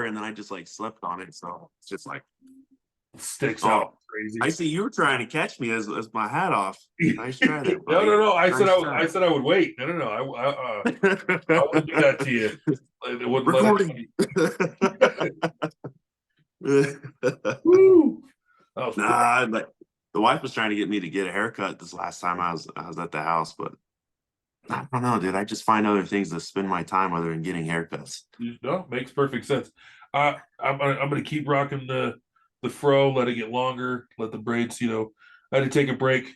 and then I just like slept on it. So it's just like, Sticks oh, out crazy. I see you were trying to catch me as my hat off. Nice try there, No, buddy. no, no. I said Nice I said I would wait. No, no, no. I wouldn't do that to you. It wouldn't Recording. Woo! That was Nah, like the wife was trying to get me to get a haircut this last time I was at the house, but I don't know, dude. I just find other things to spend my time other than getting haircuts. no, makes perfect sense. I'm gonna keep rocking the fro, let it get longer, let the braids. I had to take a break.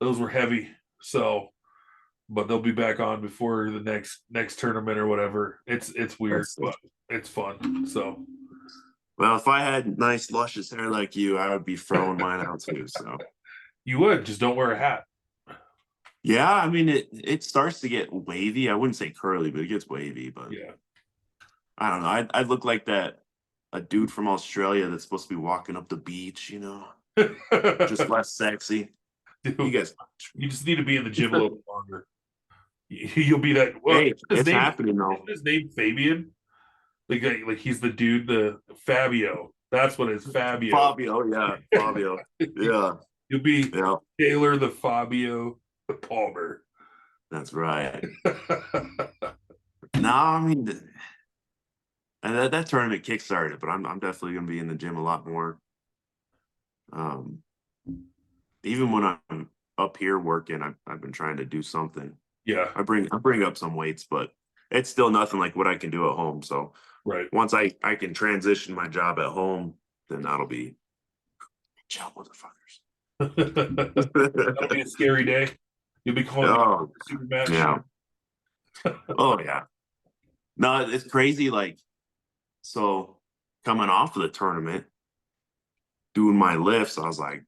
Those were heavy, so but they'll be back on before the next tournament or whatever. It's weird, but it's fun. So, well, if I had nice luscious hair like you, I would be throwing mine out too. So you would just don't wear a hat. yeah, I mean it starts to get wavy. I wouldn't say curly, but it gets wavy. But Yeah. I don't know. I look like a dude from Australia that's supposed to be walking up the beach, just less sexy. Dude, You guys, you just need to be in the gym a little bit longer. You'll be that. Well, hey, it's happening though. Isn't his name Fabian? Like he's the dude, the Fabio. That's what it's Fabio. Fabio, yeah, Fabio, yeah. You'll be Yeah, Taylor the Fabio Palmer. that's right. No, I mean, and that tournament kickstarted, but I'm definitely going to be in the gym a lot more. Even when I'm up here working, I've been trying to do something. Yeah, I bring up some weights, but it's still nothing like what I can do at home. So right. once I can transition my job at home, then that'll be chill, motherfuckers. That'll be a scary day. You'll be calling Oh, me Supermatch. yeah. Oh yeah. No, it's crazy. Like, so coming off of the tournament, doing my lifts, I was like,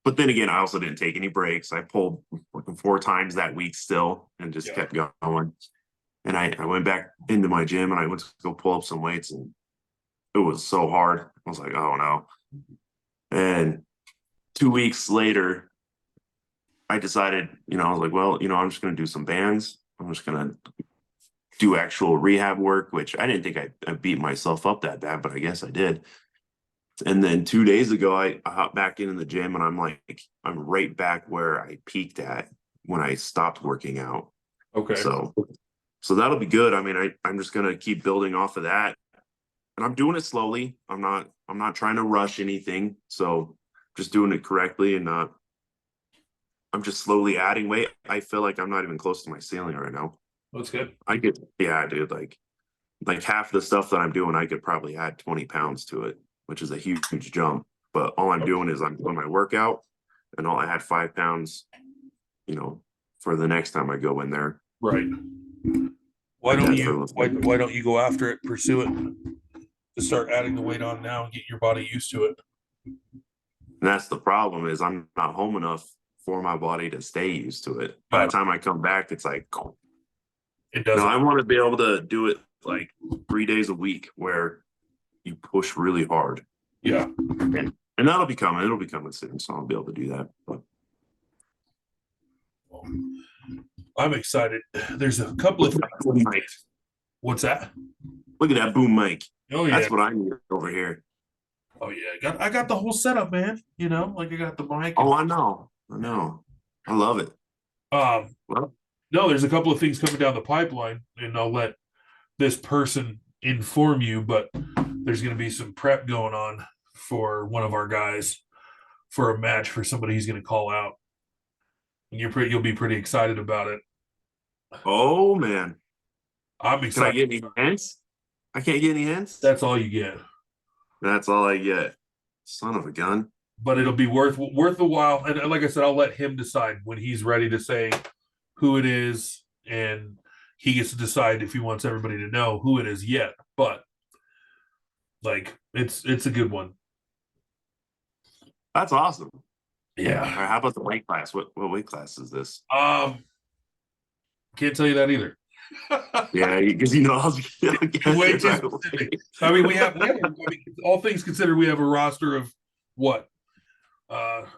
but then again, I also didn't take any breaks. I pulled like 4 times that week still and just kept going. And I went back into my gym and I went to go pull up some weights and it was so hard. I was like, oh no. And 2 weeks later, I decided, I was like, well, I'm just going to do some bands. I'm just going to do actual rehab work, which I didn't think I beat myself up that bad, but I guess I did. And then 2 days ago, I hopped back in the gym and I'm right back where I peaked at when I stopped working out. Okay. So that'll be good. I mean, I'm just going to keep building off of that and I'm doing it slowly. I'm not trying to rush anything. So just doing it correctly and I'm just slowly adding weight. I feel like I'm not even close to my ceiling right now. That's good. Yeah, dude, like half the stuff that I'm doing, I could probably add 20 pounds to it, which is a huge jump. But all I'm doing is I'm doing my workout and I'll add 5 pounds, for the next time I go in there. Right. Why don't you go after it, pursue it, to start adding the weight on now and get your body used to it? And that's the problem is I'm not home enough for my body to stay used to it. By the time I come back, it's like, it doesn't. I want to be able to do it like 3 days a week where you push really hard. Yeah. And that'll be coming. It'll be coming soon. So I'll be able to do that. But I'm excited. There's a couple of things. What's that? Look at that boom mic. Oh yeah. That's what I need over here. Oh yeah. I got the whole setup, man. Like I got the mic. Oh, I know. I love it. Well, no, there's a couple of things coming down the pipeline, and I'll let this person inform you, but there's going to be some prep going on for one of our guys for a match for somebody he's going to call out. And you'll be pretty excited about it. Oh man. I'm excited. Can I get any hints? I can't get any hints? That's all you get. That's all I get. Son of a gun. But it'll be worth the while. And like I said, I'll let him decide when he's ready to say who it is, and he gets to decide if he wants everybody to know who it is yet. But like it's a good one. That's awesome. Yeah. All right, how about the weight class? What weight class is this? Can't tell you that either. Yeah, because I was way too specific. I mean, we have all things considered, we have a roster of what?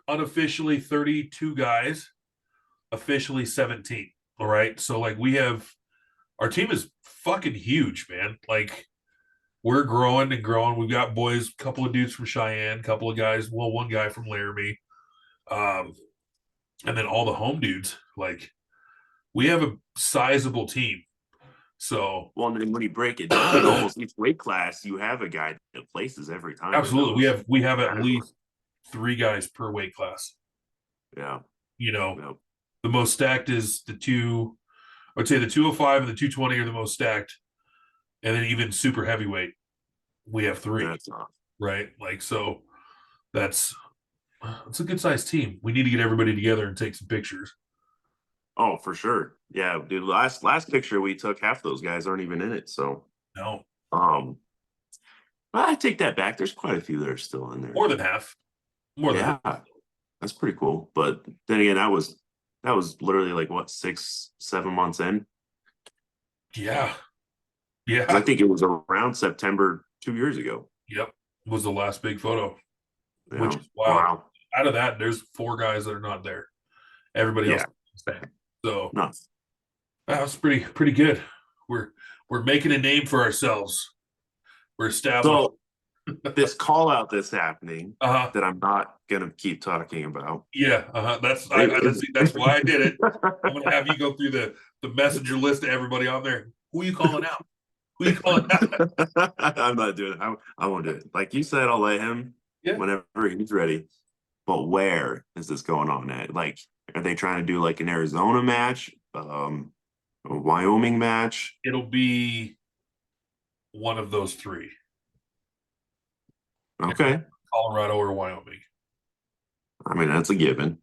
Unofficially 32 guys, officially 17. All right. So like we have our team is fucking huge, man. Like we're growing and growing. We've got boys, a couple of dudes from Cheyenne, a couple of guys, well, one guy from Laramie, um, and then all the home dudes. Like we have a sizable team. So Well, and then when you break it down, in almost each weight class, you have a guy that places every time in absolutely, those we have at categories. least three guys per weight class. Yeah. You know, Yeah. the most stacked is the two. I'd say the 205 and the 220 are the most stacked, and then even super heavyweight, we have three. That's Right, like so that's it's a good sized team. We need to get everybody together and take some pictures. oh, for sure. Yeah, dude. Last picture we took, half those guys aren't even in it. So, No, um, I take that back. There's quite a few that are still in there. more than half. More than half. Yeah, that's pretty cool. But then again, that was literally like what, 6, 7 months in. Yeah, 'Cause I yeah, think it was around September 2 years ago. yep. Was the last big photo, which Yeah. is wild. Wow. Out of that, there's four guys that are not there. Everybody else Yeah. is there. So Nuts. that was pretty good. We're we're making a name for ourselves. We're established. So this call out that's happening Uh-huh. that I'm not gonna keep talking about. Yeah, uh-huh. That's It- that's why I did it. I'm gonna have you go through the messenger list of everybody on there. Who are you calling out? Who are you calling out? I'm not doing it. I won't do it. Like you said, I'll let him Yeah. whenever he's ready. But where is this going on at? Like, are they trying to do like an Arizona match, a Wyoming match? It'll be one of those three. Okay. Colorado or Wyoming. I mean, that's a given.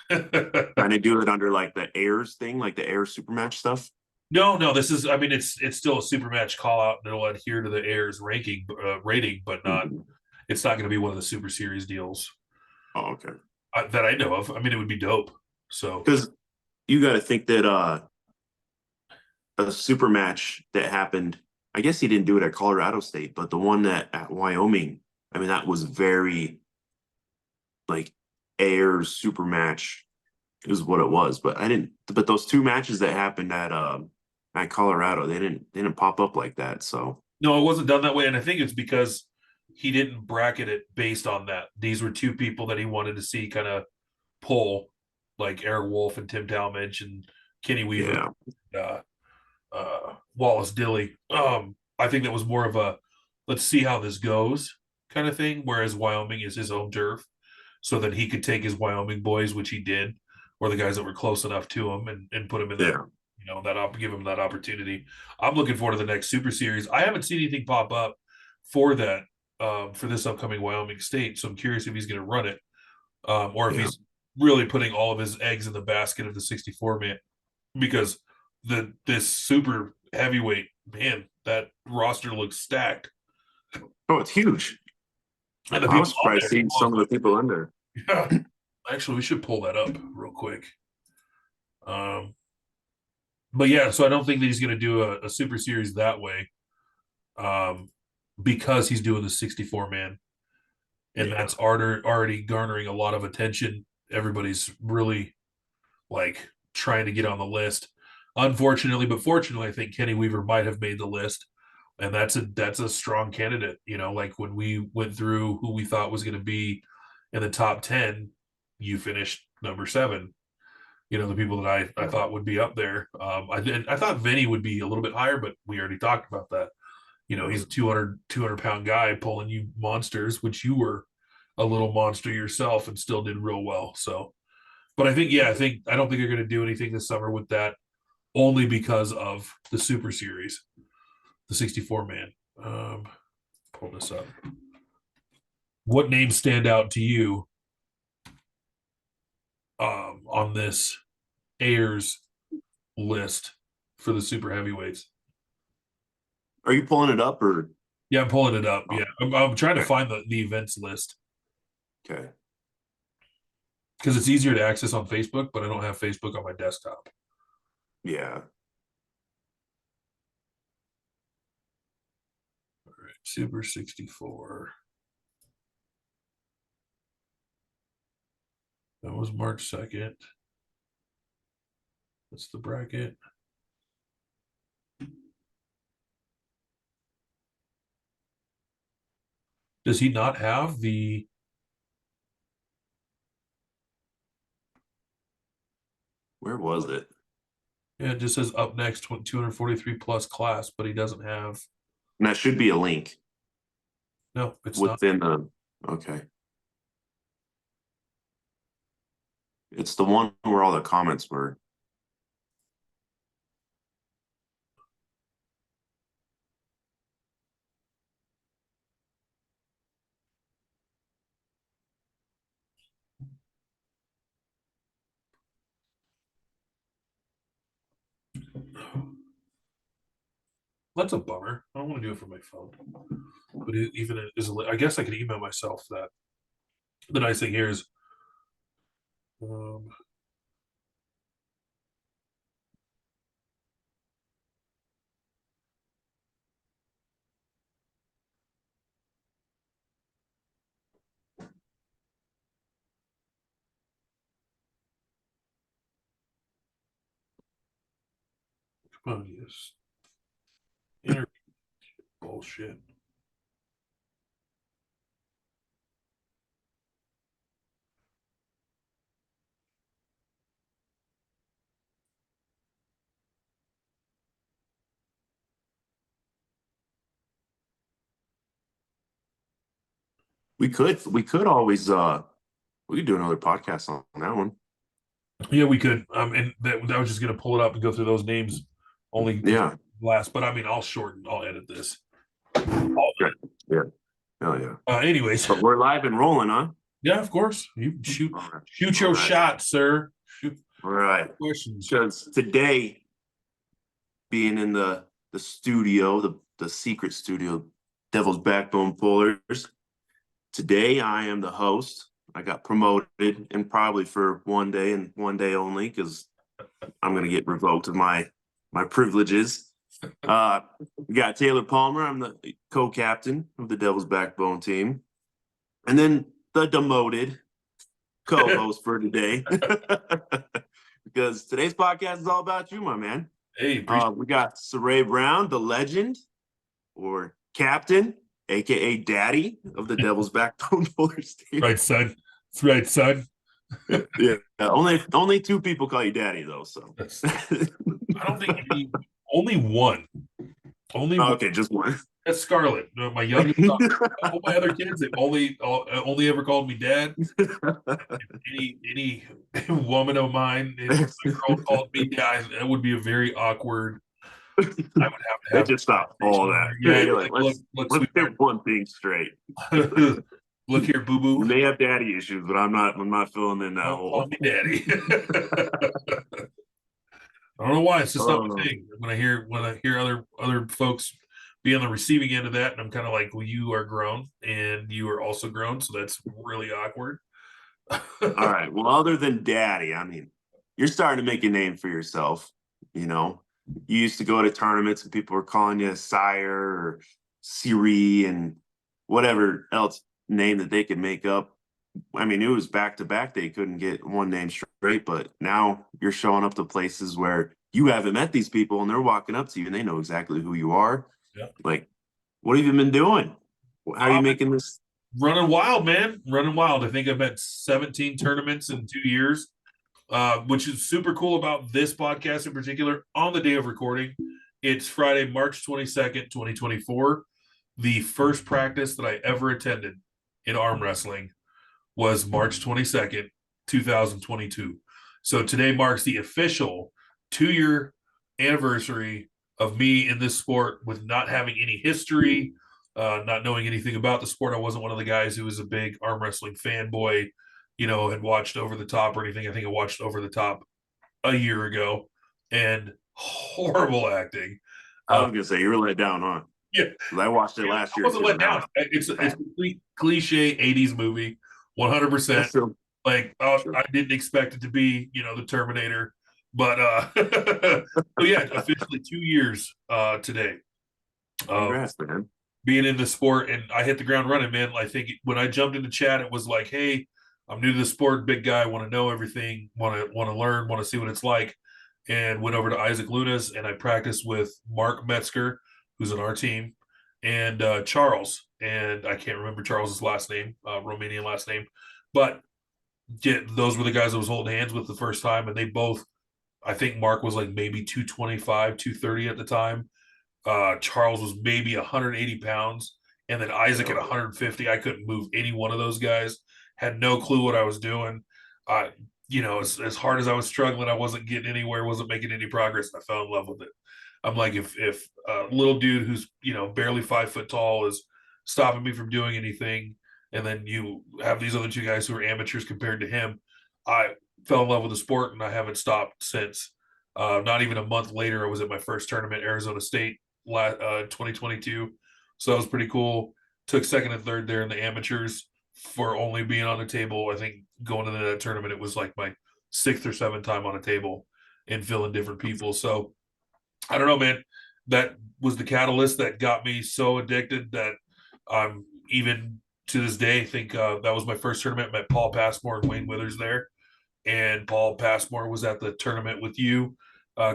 Trying to do it under like the airs thing, like the air super match stuff. No, this is. I mean, it's still a super match call out, and it'll adhere to the Airs ranking rating, but not. Mhm. It's not going to be one of the Super Series deals Oh, okay. that I know of. I mean, it would be dope. So Because you got to think that a super match that happened, I guess he didn't do it at Colorado State, but the one that at Wyoming, I mean, that was very like air super match is what it was. But I didn't, but those two matches that happened at Colorado, they didn't pop up like that. So no, it wasn't done that way, and I think it's because he didn't bracket it based on that. These were two people that he wanted to see kind of pull, like Eric Wolf and Tim Talmadge and Kenny Weaver, yeah, uh, Wallace Dilly. I think that was more of a let's see how this goes kind of thing. Whereas Wyoming is his own turf, so that he could take his Wyoming boys, which he did, or the guys that were close enough to him, and put him in that yeah. give him that opportunity. I'm looking forward to the next Super Series. I haven't seen anything pop up for that for this upcoming Wyoming State, so I'm curious if he's going to run it or if Yeah. he's really putting all of his eggs in the basket of the 64 man because this super heavyweight man that roster looks stacked Oh, it's huge. and the I people was on surprised there. seeing some of the people in there. Yeah, actually, we should pull that up real quick. Um, but yeah, so I don't think that he's going to do a super series that way, um, because he's doing the 64 man, and Yeah. that's already garnering a lot of attention. Everybody's really like trying to get on the list. Unfortunately, but fortunately, I think Kenny Weaver might have made the list, and that's a strong candidate. Like when we went through who we thought was going to be in the top 10, you finished number 7. The people that I thought would be up there. I thought Vinny would be a little bit higher, but we already talked about that. He's a 200 pound guy pulling you monsters, which you were a little monster yourself and still did real well. So, but I don't think you're going to do anything this summer with that only because of the Super Series, the 64 man. Pull this up. What names stand out to you on this Ayers list for the super heavyweights? Are you pulling it up or? Yeah, I'm pulling it up. Oh, Yeah, I'm trying to okay. find the events list Okay. because it's easier to access on Facebook, but I don't have Facebook on my desktop. Yeah. All right, Super 64. That was March 2nd. That's the bracket. Does he not have the? Where was it? Yeah, it just says up next 243 plus class, but he doesn't have. And that should be a link No, it's not. within the. Okay, it's the one where all the comments were. That's a bummer. I don't want to do it from my phone. But even is, I guess I could email myself that. The nice thing here is, um, come on, yes, interview bullshit. We could always we could do another podcast on that one. Yeah, we could. And that was just gonna pull it up and go through those names. Only Yeah. last, but I mean, I'll shorten. I'll edit this. Okay. Yeah. Hell yeah. Anyways, But we're live and rolling, huh? yeah, of course. You shoot, All right. shoot All your right. shot, sir. Shoot All right. questions. Because today, being in the studio, the secret studio, Devil's Backbone Pullers. Today I am the host. I got promoted, and probably for one day and one day only, because I'm gonna get revoked of my privileges. We got Taylor Palmer. I'm the co-captain of the Devil's Backbone team, and then the demoted co-host for today. Because today's podcast is all about you, my man. Hey, We got Cire Brown, the legend, or captain, aka daddy of the Devil's Backbone Pullers team. right, son. That's right, son. Yeah, only two people call you daddy though. So I don't think only one. Only one. Okay, just one. That's Scarlett. My youngest son. All my other kids, they've only ever called me dad. Any woman of mine, if a girl called me dad, that would be a very awkward. I would have to They have just stop all that. Yeah, You're like, let's look, get one thing straight. look here, boo boo. You may have daddy issues, but I'm not filling in that Don't hole. call me daddy. I don't know why. It's just not my thing. When I hear other folks be on the receiving end of that, and I'm kind of like, well, you are grown and you are also grown, so that's really awkward. All right. Well, other than daddy, I mean, you're starting to make a name for yourself. You know, you used to go to tournaments and people were calling you Cire or Cire and whatever else name that they could make up. I mean, it was back to back. They couldn't get one name straight, but now you're showing up to places where you haven't met these people and they're walking up to you and they know exactly who you are. Yeah. Like, what have you been doing? How are you making this? Running wild, man. Running wild. I think I've had 17 tournaments in 2 years, which is super cool about this podcast in particular. On the day of recording, it's Friday, March 22nd, 2024. The first practice that I ever attended in arm wrestling was March 22nd, 2022. So today marks the official 2-year anniversary of me in this sport with not having any history, not knowing anything about the sport. I wasn't one of the guys who was a big arm wrestling fanboy, had watched Over the Top or anything. I think I watched Over the Top a year ago, and horrible acting. I was gonna say you were let down, huh? Yeah, I watched it last year. I wasn't let down. It's a complete cliche '80s movie, 100%. Like, I didn't expect it to be, the Terminator, but so yeah, officially 2 years today. Congrats, man. Being in the sport, and I hit the ground running, man. I think when I jumped into chat, it was like, hey, I'm new to the sport, big guy, want to know everything, want to learn, want to see what it's like, and went over to Isaac Lunas, and I practiced with Mark Metzger, who's on our team, and Charles, and I can't remember Charles's last name, Romanian last name, but those were the guys I was holding hands with the first time, and they both. I think Mark was like maybe 225, 230 at the time. Charles was maybe 180 pounds, and then Isaac at 150. I couldn't move any one of those guys. Had no clue what I was doing. Uh, as hard as I was struggling, I wasn't getting anywhere, wasn't making any progress. And I fell in love with it. I'm like, if a little dude who's barely 5 foot tall is stopping me from doing anything, and then you have these other two guys who are amateurs compared to him, I fell in love with the sport, and I haven't stopped since. Not even a month later, I was at my first tournament, Arizona State, 2022. So that was pretty cool. Took second and third there in the amateurs for only being on the table. I think going into that tournament, it was like my sixth or seventh time on a table and filling different people. So I don't know, man. That was the catalyst that got me so addicted that I'm even to this day think that was my first tournament. Met Paul Passmore and Wayne Withers there, and Paul Passmore was at the tournament with you,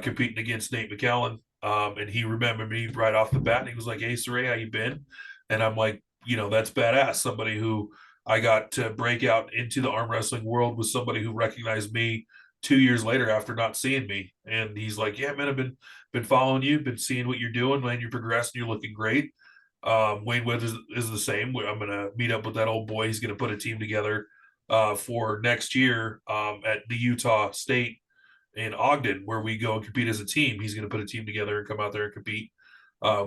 competing against Nate McAllen. And he remembered me right off the bat, and he was like, "Hey, Cire, how you been?" And I'm like, that's badass. Somebody who I got to break out into the arm wrestling world with somebody who recognized me 2 years later after not seeing me. And he's like, "Yeah, man, I've been following you, been seeing what you're doing, man. You're progressing, you're looking great." Wayne Withers is the same. I'm gonna meet up with that old boy. He's gonna put a team together for next year at the Utah State in Ogden, where we go and compete as a team. He's going to put a team together and come out there and compete.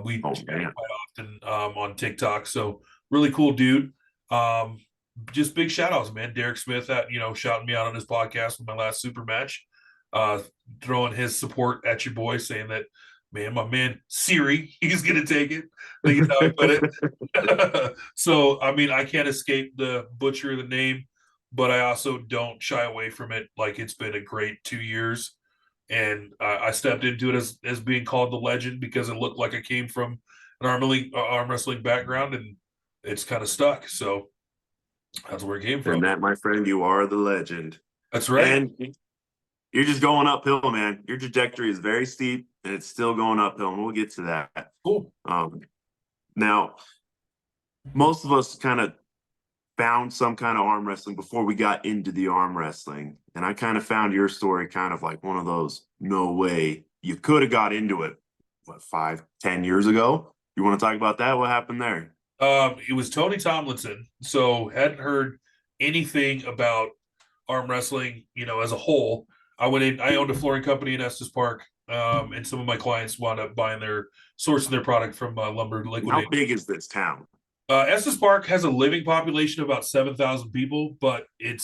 We chat quite often on TikTok. So really cool dude. Just big shout outs, man. Derek Smith, shouting me out on his podcast with my last super match, throwing his support at your boy, saying that, man, my man Cire, he's going to take it. I think is how he put it. So, I mean, I can't escape the butcher of the name, but I also don't shy away from it. Like, it's been a great 2 years, and I stepped into it as being called the legend because it looked like I came from an arm wrestling background, and it's kind of stuck. So that's where it came from. And that, my friend, you are the legend. That's right. And you're just going uphill, man. Your trajectory is very steep, and it's still going uphill, and we'll get to that. Cool. Now, most of us kind of found some kind of arm wrestling before we got into the arm wrestling. And I kind of found your story kind of like one of those, no way. You could have got into it, 5-10 years ago? You want to talk about that? What happened there? It was Tony Tomlinson. So hadn't heard anything about arm wrestling, as a whole. I went in, I owned a flooring company in Estes Park. And some of my clients wound up sourcing their product from Lumber Liquidate. How big is this town? Estes Park has a living population of about 7,000 people, but it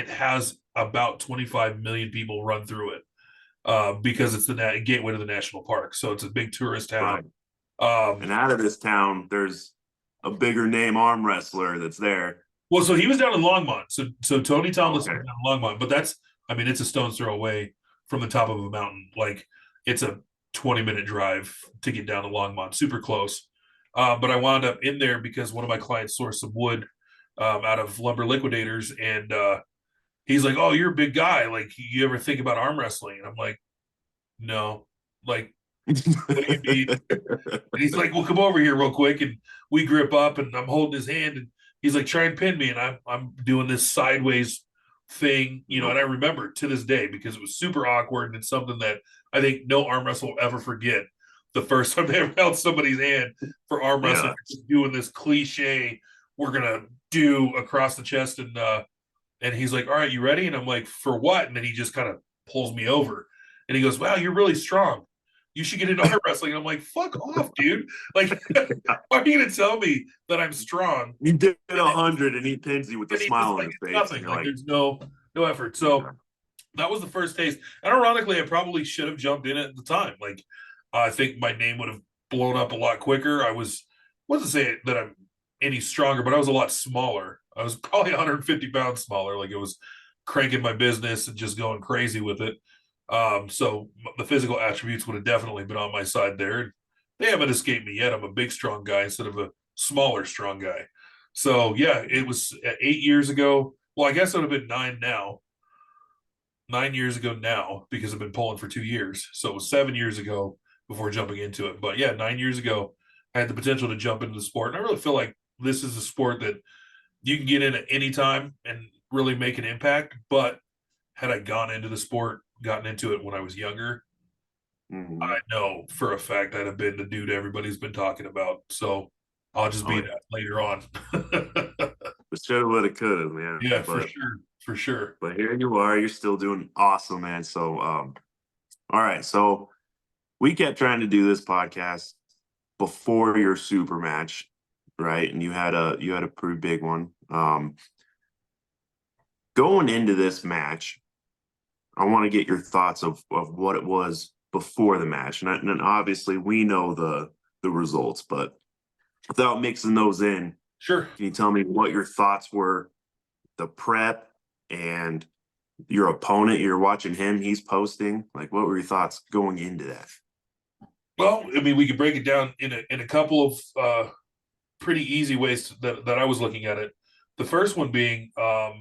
has about 25 million people run through it because it's the gateway to the national park. So it's a big tourist town. Right. And out of this town, there's a bigger name arm wrestler that's there. Well, so he was down in Longmont. So Tony Tomlinson was down in Longmont, but it's a stone's throw away from the top of a mountain. Like, it's a 20-minute drive to get down to Longmont, super close. But I wound up in there because one of my clients sourced some wood out of Lumber Liquidators, and he's like, "Oh, you're a big guy. Like, you ever think about arm wrestling?" And I'm like, "No." Like, what do you mean? And he's like, "Well, come over here real quick." And we grip up, and I'm holding his hand, and he's like, "Try and pin me." And I'm doing this sideways thing, and I remember to this day because it was super awkward, and it's something that I think no arm wrestler will ever forget. The first time they ever held somebody's hand for arm wrestling, just doing this cliche, we're gonna do across the chest, and he's like, "All right, you ready?" And I'm like, "For what?" And then he just kind of pulls me over, and he goes, "Wow, you're really strong. You should get into arm wrestling." And I'm like, "Fuck off, dude! Like, why are you gonna tell me that I'm strong?" You did 100, and he pins you with a smile on his face. Nothing. Like, there's no effort. So that was the first taste. And ironically, I probably should have jumped in at the time. Like, I think my name would have blown up a lot quicker. Wasn't saying that I'm any stronger, but I was a lot smaller. I was probably 150 pounds smaller. Like, it was cranking my business and just going crazy with it. So the physical attributes would have definitely been on my side there. They haven't escaped me yet. I'm a big, strong guy instead of a smaller, strong guy. So yeah, it was 8 years ago. Well, I guess it would have been 9 now. 9 years ago now, because I've been pulling for 2 years. So it was 7 years ago before jumping into it. But yeah, 9 years ago, I had the potential to jump into the sport. And I really feel like this is a sport that you can get in at any time and really make an impact. But had I gone into the sport, gotten into it when I was younger, Hmm. I know for a fact I'd have been the dude everybody's been talking about. So I'll just Oh be yeah, that later on. shoulda, woulda, coulda, man. Yeah, for sure. For sure. But here you are. You're still doing awesome, man. So all right. So we kept trying to do this podcast before your super match, right? And you had a pretty big one. Going into this match, I want to get your thoughts of what it was before the match, and obviously we know the results, but without mixing those in, Sure. can you tell me what your thoughts were, the prep and your opponent? You're watching him; he's posting. Like, what were your thoughts going into that? Well, I mean, we could break it down in a couple of pretty easy ways that I was looking at it. The first one being, I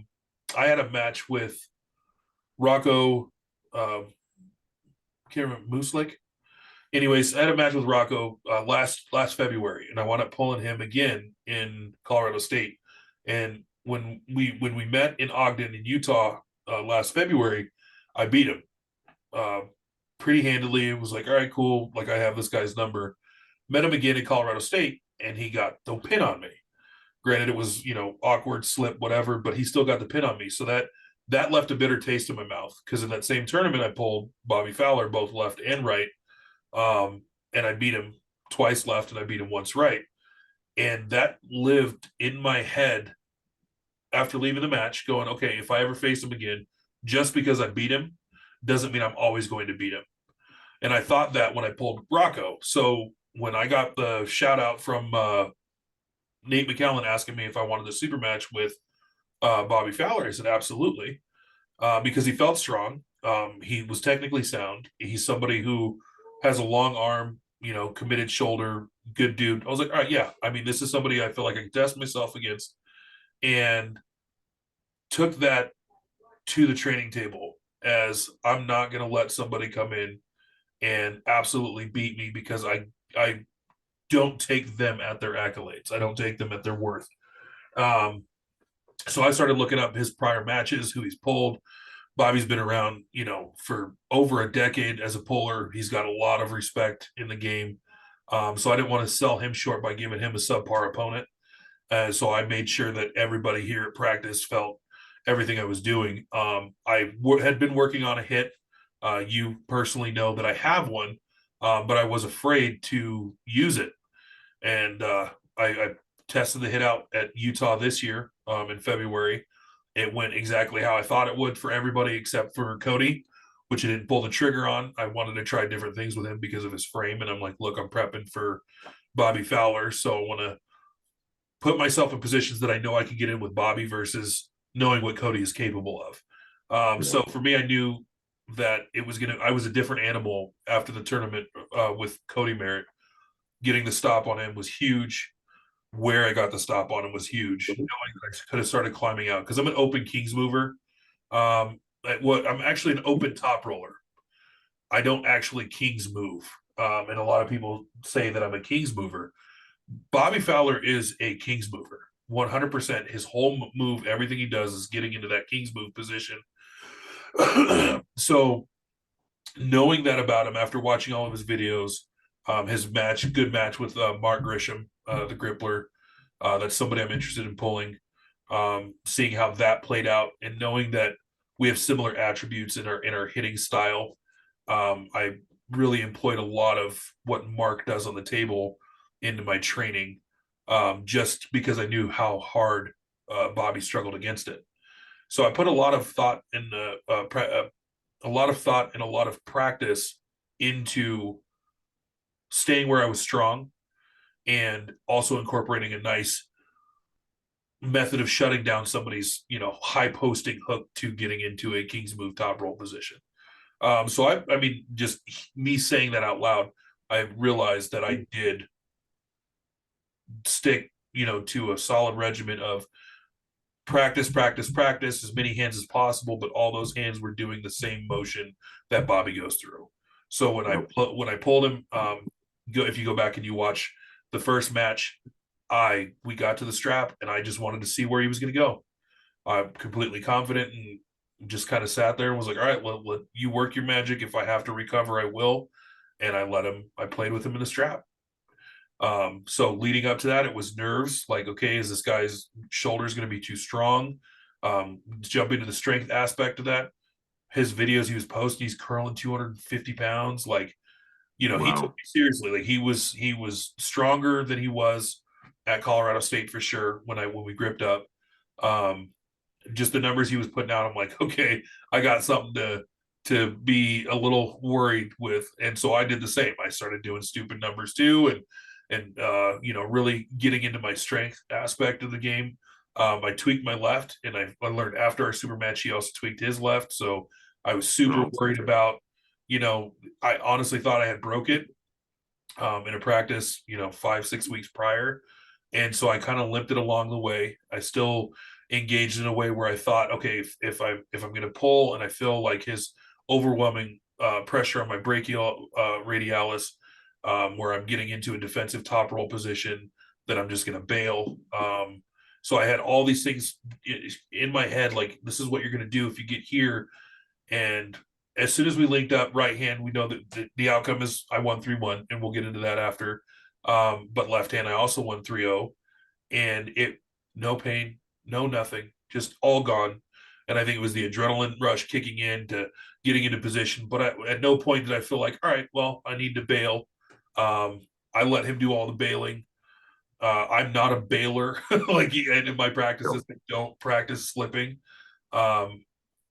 had a match with Rocco. Can't remember Mooslick. Anyways, I had a match with Rocco last February, and I wound up pulling him again in Colorado State. And when we met in Ogden in Utah last February, I beat him uh, pretty handily. It was like, all right, cool. Like I have this guy's number. Met him again in Colorado State, and he got the pin on me. Granted, it was awkward slip, whatever, but he still got the pin on me. So that left a bitter taste in my mouth because in that same tournament, I pulled Bobby Fowler both left and right, and I beat him twice left and I beat him once right, and that lived in my head after leaving the match, going, okay, if I ever face him again, just because I beat him doesn't mean I'm always going to beat him. And I thought that when I pulled Rocco. So when I got the shout out from Nate McCallan asking me if I wanted the super match with Bobby Fowler, I said absolutely, because he felt strong. He was technically sound. He's somebody who has a long arm, committed shoulder, good dude. I was like, all right, yeah. I mean, this is somebody I feel like I can test myself against, and took that to the training table as I'm not going to let somebody come in and absolutely beat me because I don't take them at their accolades. I don't take them at their worth. Um, so I started looking up his prior matches, who he's pulled. Bobby's been around, for over a decade as a puller. He's got a lot of respect in the game. So I didn't want to sell him short by giving him a subpar opponent. So I made sure that everybody here at practice felt everything I was doing. Had been working on a hit. You personally know that I have one, but I was afraid to use it. And I tested the hit out at Utah this year in February. It went exactly how I thought it would for everybody except for Cody, which I didn't pull the trigger on. I wanted to try different things with him because of his frame. And I'm like, look, I'm prepping for Bobby Fowler. So I want to put myself in positions that I know I can get in with Bobby versus knowing what Cody is capable of. Yeah. So for me, I knew that I was a different animal after the tournament with Cody Merritt. Getting the stop on him was huge. Where I got the stop on him was huge. Knowing that I could have started climbing out because I'm an open Kings mover. I'm actually an open top roller. I don't actually Kings move. And a lot of people say that I'm a Kings mover. Bobby Fowler is a Kings mover. 100%. His whole move, everything he does is getting into that Kings move position. So knowing that about him after watching all of his videos, his good match with Mark Grisham, the Grippler, that's somebody I'm interested in pulling. Seeing how that played out and knowing that we have similar attributes in our hitting style. I really employed a lot of what Mark does on the table into my training, just because I knew how hard Bobby struggled against it. So I put a lot of thought in a lot of thought and a lot of practice into staying where I was strong and also incorporating a nice method of shutting down somebody's high posting hook to getting into a king's move top roll position. So I mean, just me saying that out loud, I realized that I did stick to a solid regimen of practice as many hands as possible, but all those hands were doing the same motion that Bobby goes through. So when I pulled him, if you go back and you watch the first match, we got to the strap, and I just wanted to see where he was going to go. I'm completely confident, and just kind of sat there and was like, all right, let you work your magic. If I have to recover, I will. And I let him. I played with him in the strap. So leading up to that, it was nerves. Like, okay, is this guy's shoulders going to be too strong? Jump into the strength aspect of that. His videos he was posting, he's curling 250 pounds. Like, he took Wow. me seriously. Like he was stronger than he was at Colorado State for sure when we gripped up. Um, just the numbers he was putting out, I'm like, okay, I got something to be a little worried with. And so I did the same. I started doing stupid numbers too, and really getting into my strength aspect of the game. I tweaked my left, and I learned after our super match he also tweaked his left. So I was super No. worried about, I honestly thought I had broke it in a practice, 5, 6 weeks prior. And so I kind of limped it along the way. I still engaged in a way where I thought, okay, if I'm going to pull and I feel like his overwhelming pressure on my brachial radialis, where I'm getting into a defensive top roll position, then I'm just going to bail. So I had all these things in my head, like this is what you're going to do if you get here. And as soon as we linked up right hand, we know that the outcome is I won 3-1, and we'll get into that after. But left hand, I also won 3-0, and no pain, no nothing, just all gone. And I think it was the adrenaline rush kicking in to getting into position. But at no point did I feel like, all right, well, I need to bail. I let him do all the bailing. I'm not a bailer. Like, and in my practices, I don't practice slipping. Um,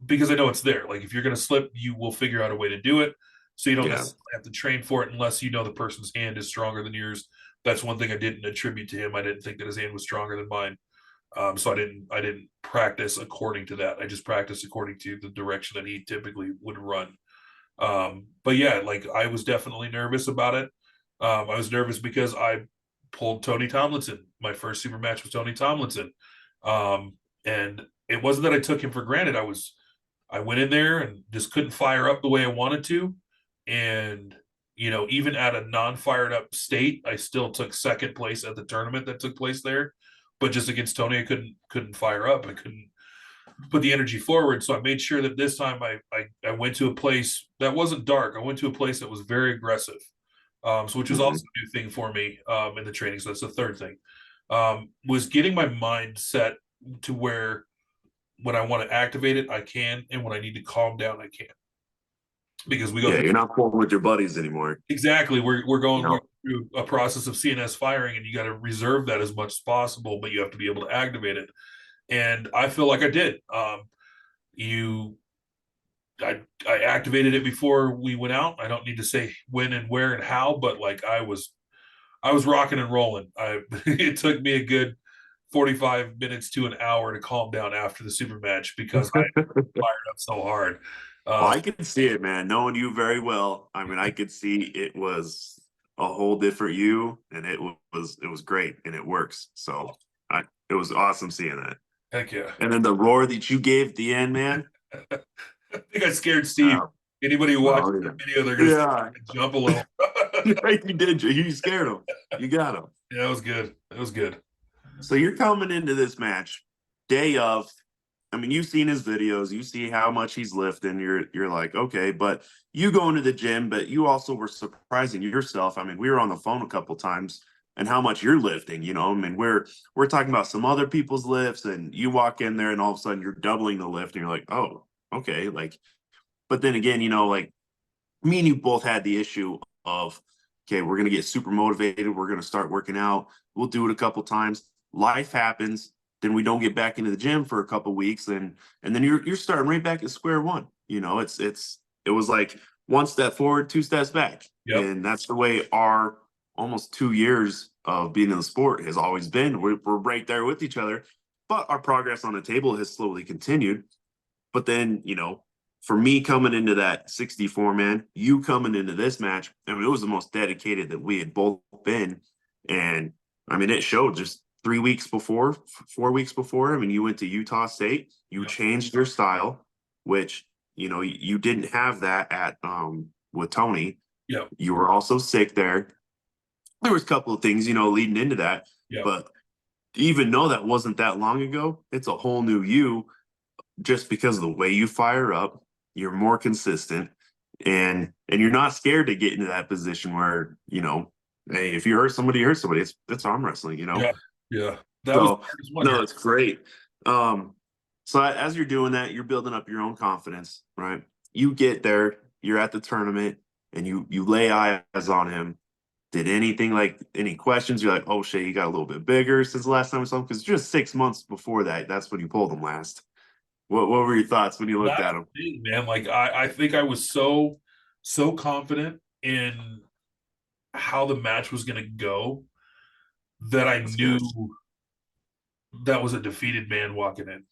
because I know it's there. Like if you're going to slip, you will figure out a way to do it. So you don't Yeah. necessarily have to train for it unless you know the person's hand is stronger than yours. That's one thing I didn't attribute to him. I didn't think that his hand was stronger than mine. So I didn't practice according to that. I just practiced according to the direction that he typically would run. But yeah, like I was definitely nervous about it. I was nervous because I pulled Tony Tomlinson. My first super match was Tony Tomlinson. And it wasn't that I took him for granted. I went in there and just couldn't fire up the way I wanted to. And, even at a non-fired up state, I still took second place at the tournament that took place there. But just against Tony, I couldn't fire up. I couldn't put the energy forward. So I made sure that this time I went to a place that wasn't dark. I went to a place that was very aggressive. So which was Hmm. also a new thing for me in the training. So that's the third thing. Was getting my mind set to where when I want to activate it, I can, and when I need to calm down, I can. Because we go Yeah, through you're not pulling with your buddies anymore. exactly we're You going know. through a process of CNS firing, and you got to reserve that as much as possible, but you have to be able to activate it. And I feel like I did. You I activated it before we went out. I don't need to say when and where and how, but like I was rocking and rolling. It took me a good 45 minutes to an hour to calm down after the super match because I fired up so hard. Well, Uh, I can see it, man. Knowing you very well, I mean, I could see it was a whole different you, and it was great, and it works. So it was awesome seeing that. Heck yeah. And then the roar that you gave at the end, man. I think I scared Steve. Uh, Anybody who watches oh the yeah, video, they're going to yeah. jump a little. You did. You scared him. You got him. Yeah, that was good. That was good. So you're coming into this match day of. I mean, you've seen his videos, you see how much he's lifting. You're like, okay, but you go into the gym, but you also were surprising yourself. I mean, we were on the phone a couple times and how much you're lifting, I mean, we're talking about some other people's lifts, and you walk in there and all of a sudden you're doubling the lift and you're like, oh, okay. Like, but then again, like me and you both had the issue of, okay, we're gonna get super motivated, we're gonna start working out, we'll do it a couple times. Life happens, then we don't get back into the gym for a couple weeks, and then you're starting right back at square one. It was like one step forward, two steps back. Yep. And that's the way our almost 2 years of being in the sport has always been. We're right there with each other, but our progress on the table has slowly continued. But then, for me coming into that 64 man, you coming into this match, I mean, it was the most dedicated that we had both been. And I mean, it showed just 3 weeks before, 4 weeks before. I mean, you went to Utah State, you Yep. changed your style, which, you didn't have that at with Tony. Yep. You were also sick there. there was a couple of things, leading into that, Yeah. but even though that wasn't that long ago, it's a whole new you just because of the way you fire up, you're more consistent, and you're not scared to get into that position where, hey, if you hurt somebody, you hurt somebody. It's arm wrestling. Yeah. Yeah. That was So the hardest one. no, it's great. Um, so as you're doing that, you're building up your own confidence, right? You get there, you're at the tournament, and you lay eyes on him. Did anything like any questions? You're like, oh shit, he got a little bit bigger since the last time we saw him because just 6 months before that, that's when you pulled him last. What were your thoughts when you looked That's at him? the thing, man. Like I think I was so confident in how the match was gonna go that I That's knew good. that was a defeated man walking in.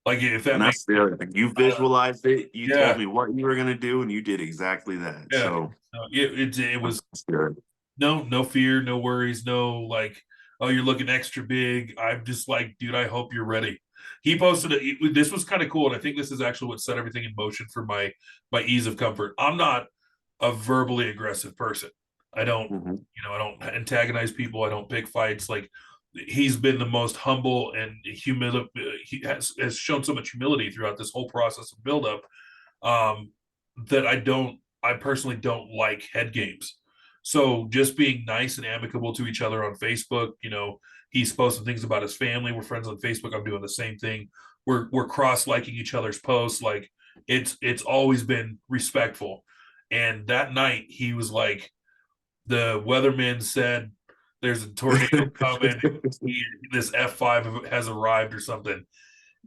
Like if that And makes that's the other thing. You uh, visualized it. You told yeah, me what you were gonna do, and you did exactly that. yeah. So It was that's good. no fear, no worries, no like, oh, you're looking extra big. I'm just like, dude, I hope you're ready. He posted this was kind of cool, and I think this is actually what set everything in motion for my ease of comfort. I'm not a verbally aggressive person. I don't, Mhm. I don't antagonize people. I don't pick fights. Like he's been the most humble and humility. He has shown so much humility throughout this whole process of buildup um, that I personally don't like head games. So just being nice and amicable to each other on Facebook, he's posting things about his family. We're friends on Facebook. I'm doing the same thing. We're cross liking each other's posts. Like it's always been respectful. And that night he was like, the weatherman said there's a tornado coming. This F5 has arrived or something.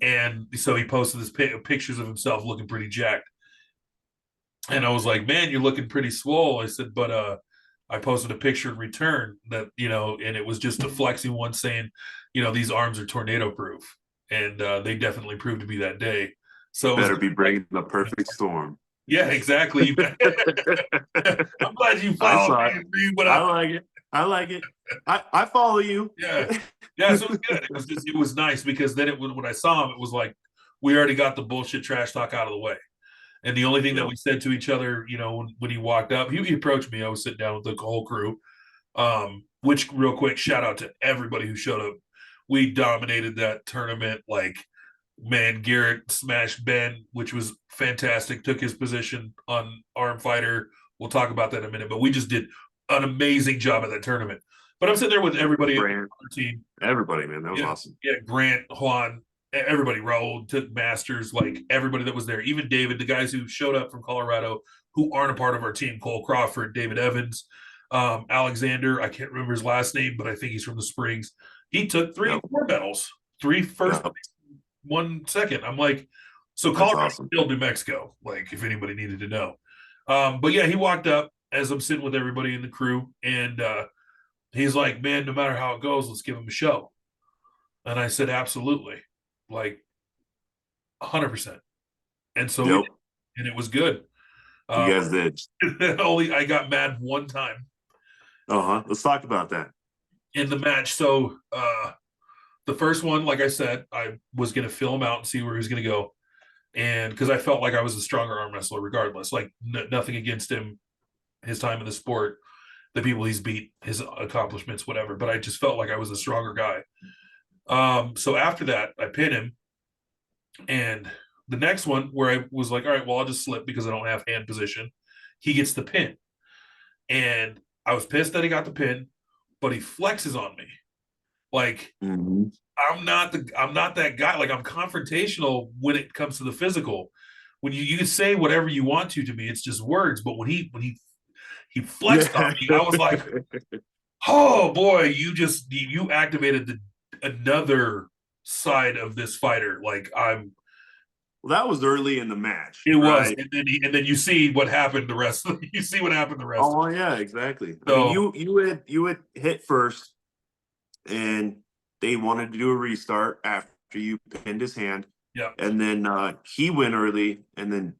And so he posted this pictures of himself looking pretty jacked. And I was like, man, you're looking pretty swole. I said, but I posted a picture in return that, and it was just a flexing one saying, these arms are tornado proof. And they definitely proved to be that day. So it was Better be like, bringing the perfect storm. yeah, exactly. I'm glad you I followed saw me it. and read what I I, like it. I like it. I follow you. yeah. Yeah. So it was good. It was nice because then when I saw him, it was like, we already got the bullshit trash talk out of the way. And the only thing that Yep. we said to each other, when he walked up, he approached me. I was sitting down with the whole crew. Which real quick, shout out to everybody who showed up. We dominated that tournament. Like, man, Garrett smashed Ben, which was fantastic. Took his position on arm fighter. We'll talk about that in a minute. But we just did an amazing job at that tournament. But I'm sitting there with everybody on Brand. the team. Everybody, man. That was Yeah, awesome. yeah. Grant, Juan, everybody, Raul took masters, like everybody that was there, even David, the guys who showed up from Colorado who aren't a part of our team, Cole Crawford, David Evans, Alexander, I can't remember his last name, but I think he's from the Springs. He took three Yep. war medals, three first, Yep. 1 second. I'm like, so That's Colorado awesome. killed New Mexico, like if anybody needed to know. But yeah, he walked up as I'm sitting with everybody in the crew, and he's like, man, no matter how it goes, let's give him a show. And I said, absolutely, like 100%. And so we did, Yep. and it was good. You Uh, guys did. only I got mad one time Uh-huh. Let's talk about that. in the match. So the first one, like I said, I was going to fill him out and see where he was going to go. And because I felt like I was a stronger arm wrestler, regardless, like nothing against him, his time in the sport, the people he's beat, his accomplishments, whatever. But I just felt like I was a stronger guy. So after that, I pinned him. And the next one where I was like, all right, well, I'll just slip because I don't have hand position. He gets the pin. And I was pissed that he got the pin, but he flexes on me. Like Mm-hmm. I'm not that guy. Like I'm confrontational when it comes to the physical. When you can say whatever you want to me, it's just words. But when he flexed on Yeah. me, I was like, oh boy, you activated the another side of this fighter. Like I'm Well, that was early in the match, It was, right? and then you see what happened. You see what happened the rest. Oh yeah, exactly. I mean, So you would hit first, and they wanted to do a restart after you pinned his hand, yeah, and then he went early, and then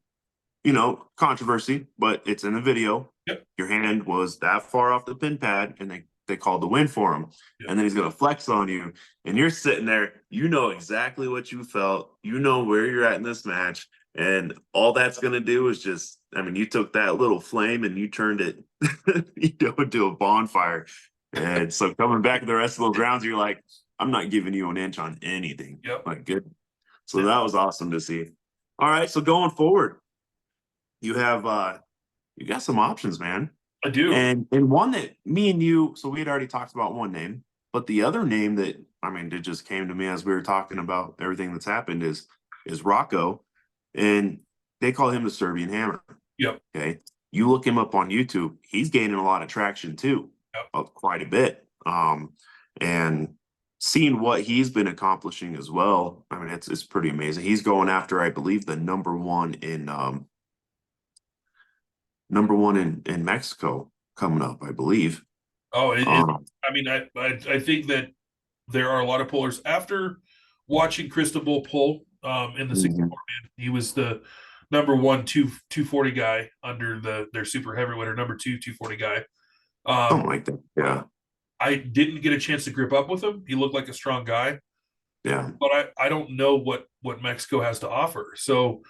controversy, but it's in the video. yep, Your hand was that far off the pin pad, and they called the win for him. yep, And then he's gonna flex on you, and you're sitting there. You know exactly what you felt. You know where you're at in this match, And all that's going to do is just, I mean, you took that little flame and you turned it, into a bonfire. And so coming back to the rest of those rounds, you're like, I'm not giving you an inch on anything. Yep. Like, good. So that was awesome to see. All right. So going forward, you have, you got some options, man. I do. And one that me and you, so we had already talked about one name, but the other name that, I mean, it just came to me as we were talking about everything that's happened is Rocco, and they call him the Serbian Hammer. Yep. Okay, you look him up on YouTube; he's gaining a lot of traction too, Yep. quite a bit. And seeing what he's been accomplishing as well, I mean, it's pretty amazing. He's going after, I believe, the number one in Mexico coming up, I believe. Oh, Um, I mean, I think that there are a lot of pullers after watching Cristobal pull in the 64 mhm. man. He was the number one 240 guy under their super heavyweight, or number two 240 guy. Something like that. Yeah. I didn't get a chance to grip up with him. He looked like a strong guy, Yeah. but I don't know what Mexico has to offer. So,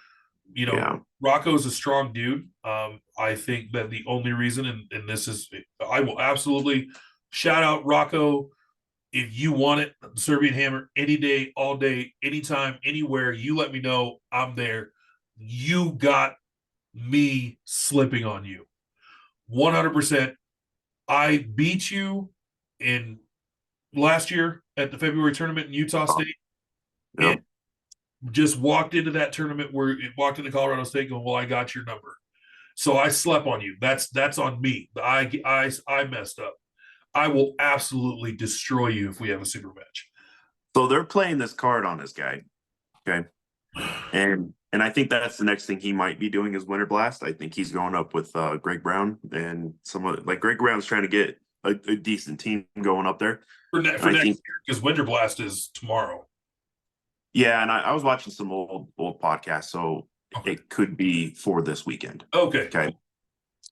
Yeah. Rocco's a strong dude. I think that the only reason, and this is, I will absolutely shout out Rocco. If you want it, Serbian Hammer, any day, all day, anytime, anywhere, you let me know. I'm there. You got me slipping on you. 100%. I beat you in last year at the February tournament in Utah State, and Yep. just walked into that tournament where it walked into Colorado State going, well, I got your number. So I slept on you. That's on me. I messed up. I will absolutely destroy you if we have a super match. So they're playing this card on this guy. Okay. And I think that's the next thing he might be doing is Winter Blast. I think he's going up with Greg Brown and someone like Greg Brown's trying to get a decent team going up there. For I next think, year, because Winter Blast is tomorrow. yeah, and I was watching some old podcasts, so Okay. it could be for this weekend. Okay. Okay.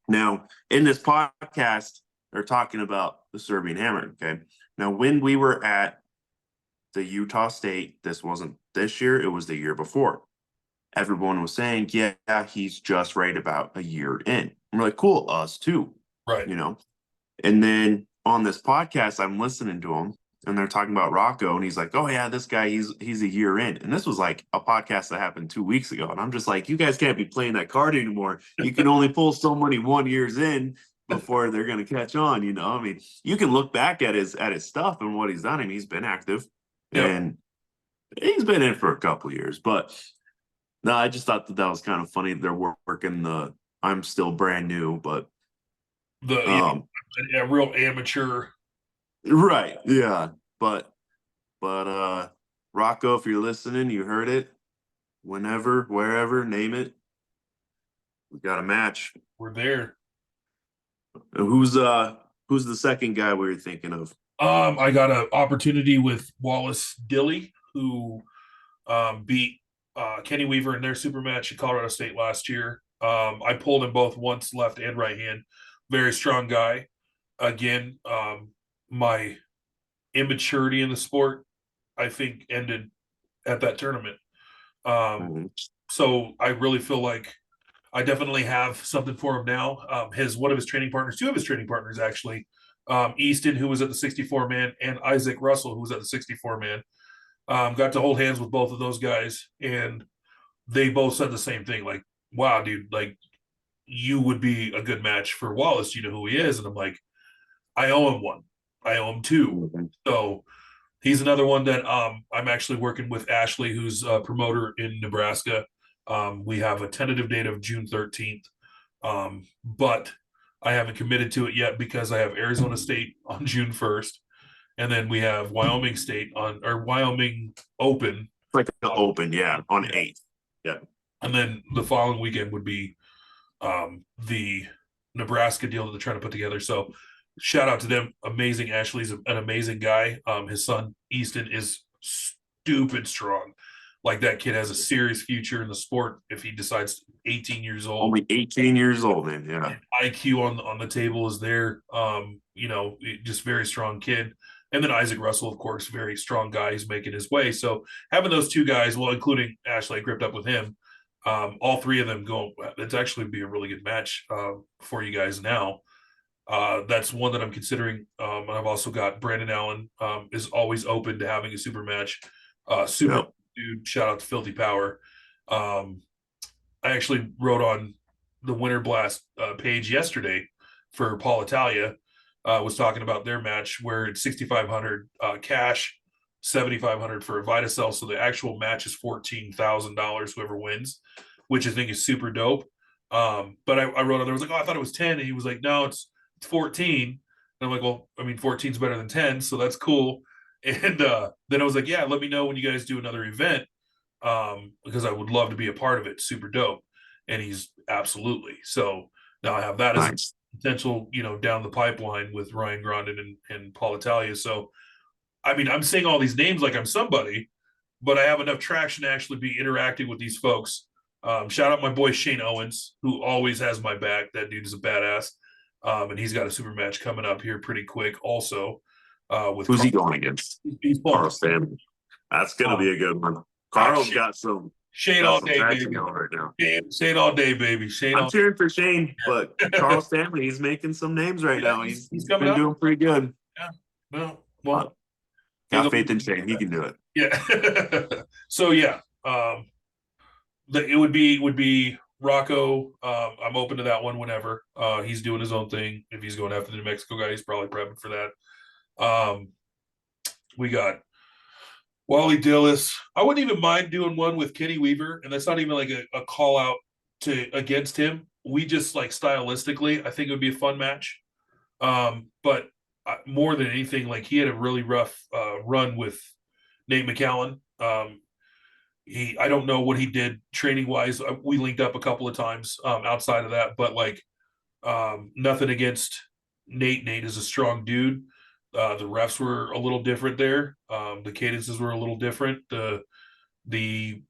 Now, in this podcast, they're talking about the Serbian Hammer. Okay. Now, when we were at the Utah State, this wasn't this year, it was the year before. Everyone was saying, yeah, he's just right about a year in. I'm like, cool, us too, Right. you know? And then on this podcast, I'm listening to him and they're talking about Rocco, and he's like, oh yeah, this guy, he's a year in. And this was like a podcast that happened 2 weeks ago. And I'm just like, you guys can't be playing that card anymore. You can only pull so many 1 years in before they're gonna catch on, you know. I mean, you can look back at his stuff and what he's done. I mean, he's been active Yep. and he's been in for a couple years, but no, I just thought that was kind of funny. They're working the I'm still brand new, but The a real amateur. right, yeah, but Rocco, if you're listening, you heard it. Whenever, wherever, name it. We got a match. We're there. Who's the second guy we were thinking of? I got an opportunity with Wallace Dilly, who beat Kenny Weaver in their super match at Colorado State last year. I pulled him both once, left and right hand. Very strong guy. Again, my immaturity in the sport, I think, ended at that tournament. Mhm. So I really feel like I definitely have something for him now. One of his training partners, two of his training partners actually, Easton, who was at the 64 man, and Isaac Russell, who was at the 64 man, got to hold hands with both of those guys, and they both said the same thing. Like, wow, dude, like you would be a good match for Wallace. You know who he is, and I'm like, I owe him one. I owe him two. Mhm. So he's another one that I'm actually working with Ashley, who's a promoter in Nebraska. We have a tentative date of June 13th, but I haven't committed to it yet because I have Arizona State on June 1st, and then we have Wyoming State or Wyoming Open. It's like the open, yeah, on Yeah. 8th. Yeah. And then the following weekend would be the Nebraska deal that they're trying to put together. So shout out to them. Amazing. Ashley's an amazing guy. His son Easton is stupid strong. Like that kid has a serious future in the sport if he decides 18 years old. Only 18 years old, man. Yeah. And IQ on the table is there. Just very strong kid. And then Isaac Russell, of course, very strong guy. He's making his way. So having those two guys, well, including Ashley, I gripped up with him. All three of them go. It's actually be a really good match for you guys now. That's one that I'm considering. And I've also got Brandon Allen is always open to having a super match. Super Yep. dude, shout out to Filthy Power. Um, I actually wrote on the Winter Blast page yesterday for Paul Italia. Was talking about their match where it's 6,500 cash, 7,500 for a Vitacell. So the actual match is $14,000 whoever wins, which I think is super dope. But I wrote on there, I was like, oh, I thought it was 10. And he was like, no, it's 14. And I'm like, well, I mean, 14 is better than 10, so that's cool. And then I was like, yeah, let me know when you guys do another event, because I would love to be a part of it. Super dope. And he's absolutely. So now I have that as a Nice. potential, down the pipeline with Ryan Grondin and Paul Italia. So, I mean, I'm saying all these names like I'm somebody, but I have enough traction to actually be interacting with these folks. Shout out my boy Shane Owens, who always has my back. That dude is a badass. And he's got a super match coming up here pretty quick also, with Who's Carl. he going against? He's Carl pulling. Stanley. That's gonna be a good one. Carl's Shane, Shane got all some day, traction baby. going right now. Shane all day, baby. Shane I'm all cheering for Shane, but day. Carl Stanley, he's making some names right Yeah, now. he's He's coming been up. doing pretty good. Yeah. Well, Got faith in Shane. He can do it. yeah. So yeah, it would be Rocco. I'm open to that one whenever. He's doing his own thing. If he's going after the New Mexico guy, he's probably prepping for that. We got Wally Dillis. I wouldn't even mind doing one with Kenny Weaver, and that's not even like a call out to against him. We just like stylistically, I think it would be a fun match. But more than anything, like he had a really rough run with Nate McAllen. I don't know what he did training wise. We linked up a couple of times outside of that, but like nothing against Nate. Nate is a strong dude. The refs were a little different there. The cadences were a little different. The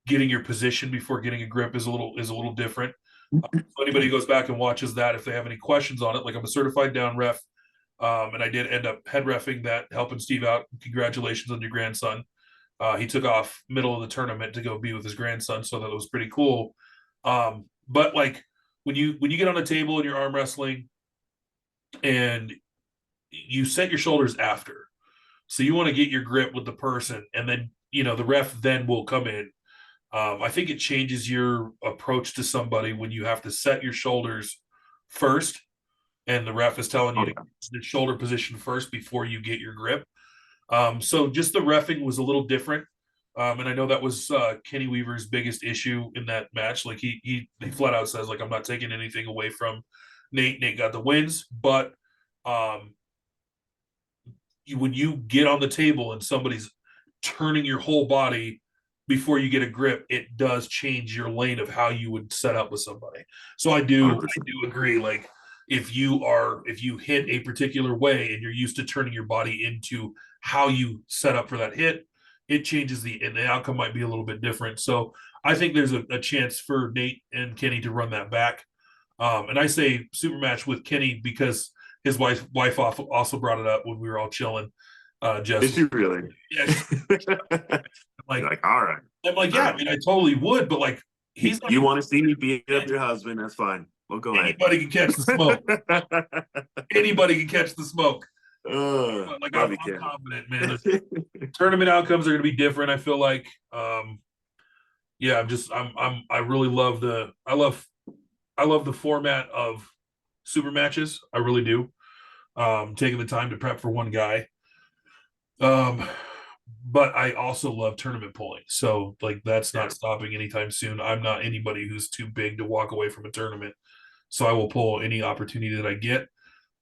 getting your position before getting a grip is a little different. So anybody goes back and watches that, if they have any questions on it, like I'm a certified down ref, and I did end up head refing that, helping Steve out. Congratulations on your grandson. He took off middle of the tournament to go be with his grandson, so that was pretty cool. But like when you get on a table and you're arm wrestling and you set your shoulders after, so you want to get your grip with the person, and then the ref then will come in. I think it changes your approach to somebody when you have to set your shoulders first, and the ref is telling you to Okay. get the shoulder position first before you get your grip. So just the reffing was a little different. And I know that was Kenny Weaver's biggest issue in that match. Like he flat out says, like, I'm not taking anything away from Nate. Nate got the wins, but um, when you get on the table and somebody's turning your whole body before you get a grip, it does change your lane of how you would set up with somebody. So I do 100%. agree. Like if you hit a particular way and you're used to turning your body into how you set up for that hit, it changes and the outcome might be a little bit different. So I think there's a chance for Nate and Kenny to run that back. And I say super match with Kenny because his wife also brought it up when we were all chilling. Did Just you really? yeah, You're like like, all right. I'm like, All yeah, I right. mean, I totally would, but like, he's not You even, want to see me beat up your husband? That's fine. Well, go ahead. anybody can catch the smoke. Anybody can catch the smoke. But like, Love I'm you, Ken. confident, man. The tournament outcomes are going to be different. I feel like, yeah, I really love I love the format of super matches. I really do. Taking the time to prep for one guy. Um, but I also love tournament pulling. So like that's Yeah. not stopping anytime soon. I'm not anybody who's too big to walk away from a tournament. So I will pull any opportunity that I get.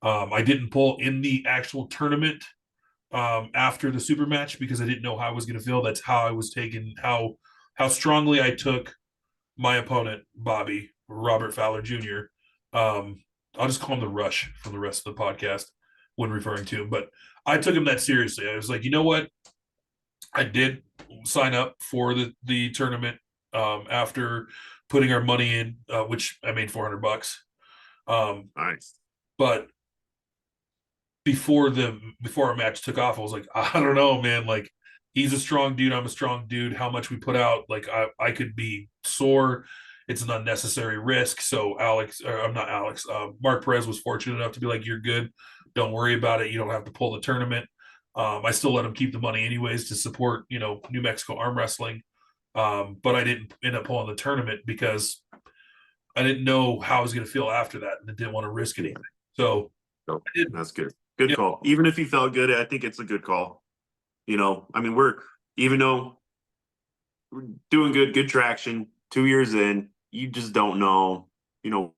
I didn't pull in the actual tournament after the super match because I didn't know how I was going to feel. That's how I was taking how strongly I took my opponent, Bobby Robert Fowler Jr. I'll just call him the Rush for the rest of the podcast when referring to him. But I took him that seriously. I was like, you know what? I did sign up for the tournament after putting our money in, which I made $400. Nice. But before our match took off, I was like, I don't know, man. Like, he's a strong dude. I'm a strong dude. How much we put out, like I could be sore. It's an unnecessary risk. So Alex, or I'm not Alex. Mark Perez was fortunate enough to be like, "You're good. Don't worry about it. You don't have to pull the tournament." I still let him keep the money anyways to support, New Mexico arm wrestling. But I didn't end up pulling the tournament because I didn't know how I was going to feel after that, and I didn't want to risk Yeah. anything. So So I did. that's good. Good Yeah, call. Even if you felt good, I think it's a good call. I mean, even though we're doing good traction, 2 years in, you just don't know,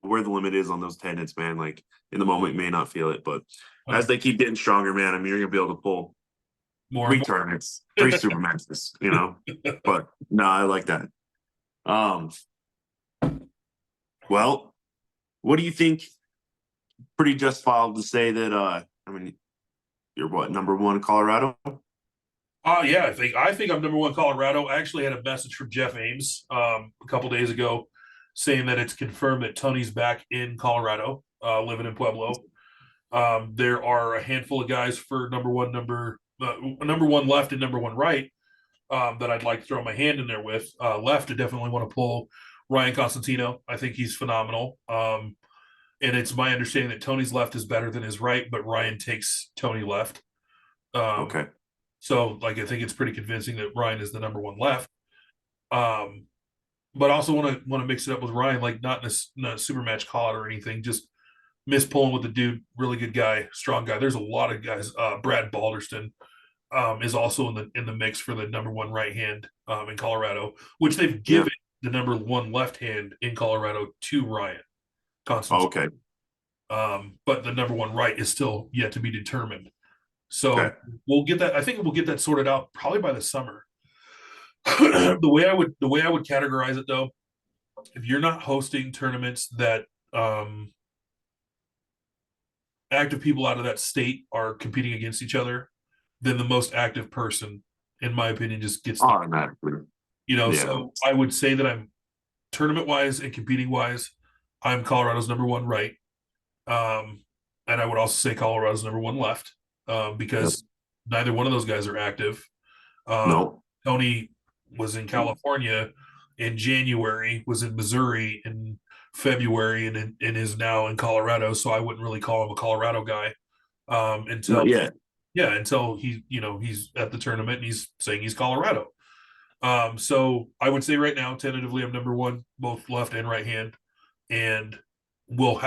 where the limit is on those tendons, man. Like in the moment, you may not feel it, but as 100 they keep getting stronger, man, I mean, you're gonna be able to pull more and three more. tournaments, three super matches. But no, I like that. Um, well, what do you think? Pretty justifiable to say that, I mean, you're what, number one in Colorado? Oh yeah, I think I'm number one Colorado. I actually had a message from Jeff Ames a couple days ago saying that it's confirmed that Tony's back in Colorado, living in Pueblo. There are a handful of guys for number one left and number one right, that I'd like to throw my hand in there with. Left, I definitely want to pull Ryan Constantino. I think he's phenomenal. And it's my understanding that Tony's left is better than his right, but Ryan takes Tony left. Um, Okay. so, like, I think it's pretty convincing that Ryan is the number one left. Um, but I also want to mix it up with Ryan, like not a super match call out or anything. Just miss pulling with the dude, really good guy, strong guy. There's a lot of guys. Brad Balderston is also in the mix for the number one right hand in Colorado, which they've Yeah. given the number one left hand in Colorado to Ryan Oh, Constantine. okay. But the number one right is still yet to be determined. Okay. So we'll get that. I think we'll get that sorted out probably by the summer. The way I would categorize it though, if you're not hosting tournaments that active people out of that state are competing against each other, then the most active person, in my opinion, just gets the Automatically. Yeah. So I would say that I'm tournament wise and competing wise, I'm Colorado's number one right. Um, and I would also say Colorado's number one left, Yep. because neither one of those guys are active. Um, No. Tony was in California in January, was in Missouri in February, and is now in Colorado. So I wouldn't really call him a Colorado guy, Not until yet. until he's at the tournament and he's saying he's Colorado. So I would say right now, tentatively, I'm number one, both left and right hand, and we'll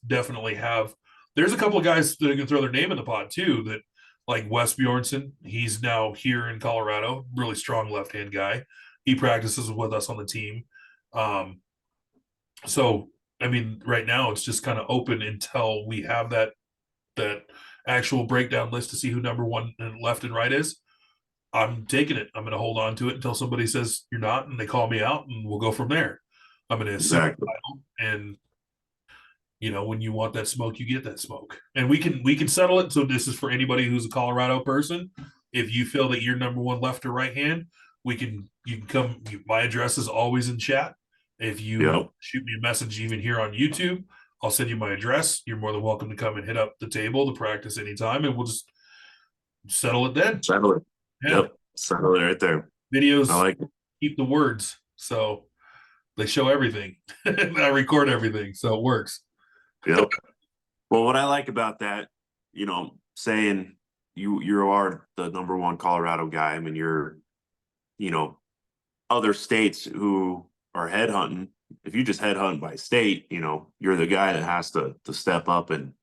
definitely have. There's a couple of guys that can throw their name in the pot too. That like Wes Bjornson, he's now here in Colorado, really strong left hand guy. He practices with us on the team. Um, so I mean, right now it's just kind of open until we have that actual breakdown list to see who number one and left and right is. I'm taking it. I'm going to hold on to it until somebody says you're not, and they call me out, and we'll go from there. I'm going to assume the Exactly. title, and when you want that smoke, you get that smoke, and we can settle it. So this is for anybody who's a Colorado person. If you feel that you're number one left or right hand, you can come. My address is always in chat. If you Yep. shoot me a message, even here on YouTube, I'll send you my address. You're more than welcome to come and hit up the table to practice anytime, and we'll just settle it then. Settle it. Yeah, Yep. Settle it right there. I videos like it. keep the words, so they show everything. I record everything, so it works. Yep. Well, what I like about that, saying you are the number one Colorado guy. I mean, you know, other states who are headhunting. If you just headhunt by state, you're the guy that has to step up and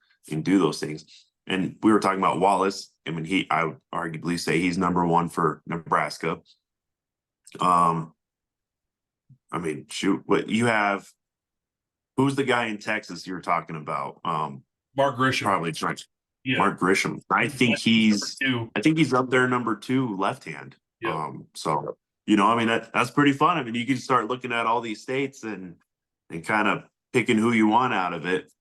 do those things. And we were talking about Wallace. I mean, I would arguably say he's number one for Nebraska. I mean, shoot, what you have? Who's the guy in Texas you were talking about? Mark Grisham, Probably yeah, Mark Grisham. number two, I think he's up there number two left hand. yeah. So I mean that's pretty fun. I mean, you can start looking at all these states and kind of picking who you want out of it.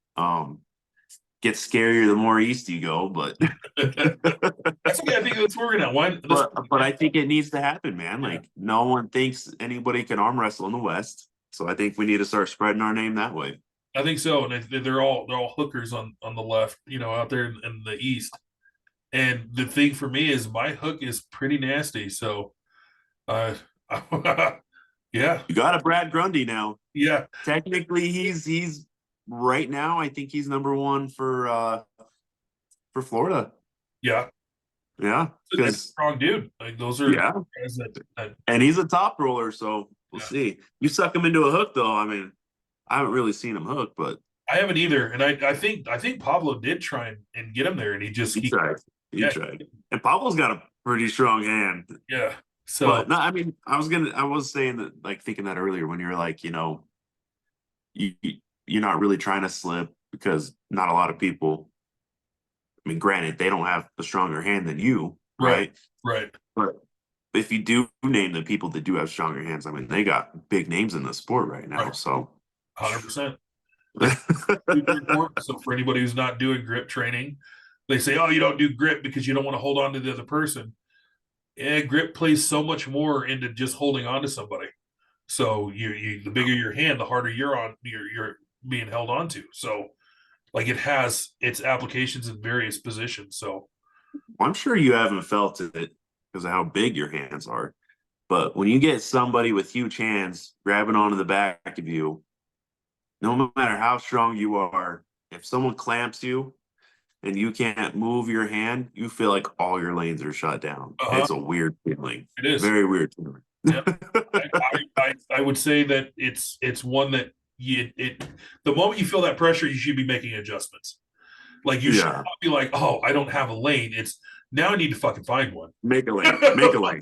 Gets scarier the more east you go, but That's okay. I think that's where we're gonna win. but I think it needs to happen, man. Yeah, Like no one thinks anybody can arm wrestle in the West. So I think we need to start spreading our name that way. I think so, and they're all hookers on the left, out there in the east, And the thing for me is my hook is pretty nasty. So, uh, yeah, You got a Brad Grundy now. yeah, Technically, he's right now. I think he's number one for Florida. yeah. Yeah, That's a because strong dude. Like those are yeah, guys that and he's a top roller, so we'll yeah. see. You suck him into a hook, though. I mean, I haven't really seen him hook, but I haven't either. And I think Pablo did try and get him there, and he just he tried. He yeah, tried. And Pablo's got a pretty strong hand. yeah. So But no, I mean, I was saying that, like, thinking that earlier when you're like, you're not really trying to slip because not a lot of people. I mean, granted, they don't have a stronger hand than you, right, right? right, But if you do name the people that do have stronger hands, I mean, they got big names in the sport right now. right, So, 100%. Like super important. So for anybody who's not doing grip training, they say, "Oh, you don't do grip because you don't want to hold on to the other person." Yeah, grip plays so much more into just holding on to somebody. So you the bigger your hand, the harder you're being held onto. So like it has its applications in various positions. So I'm sure you haven't felt it because of how big your hands are. But when you get somebody with huge hands grabbing onto the back of you, no matter how strong you are, if someone clamps you and you can't move your hand, you feel like all your lanes are shut down. uh-huh, It's a weird feeling. it is. Very weird feeling. Yeah. I would say that it's one that the moment you feel that pressure, you should be making adjustments. Like you should Yeah. not be like, oh, I don't have a lane. It's now I need to fucking find one. Make a lane. Make a lane.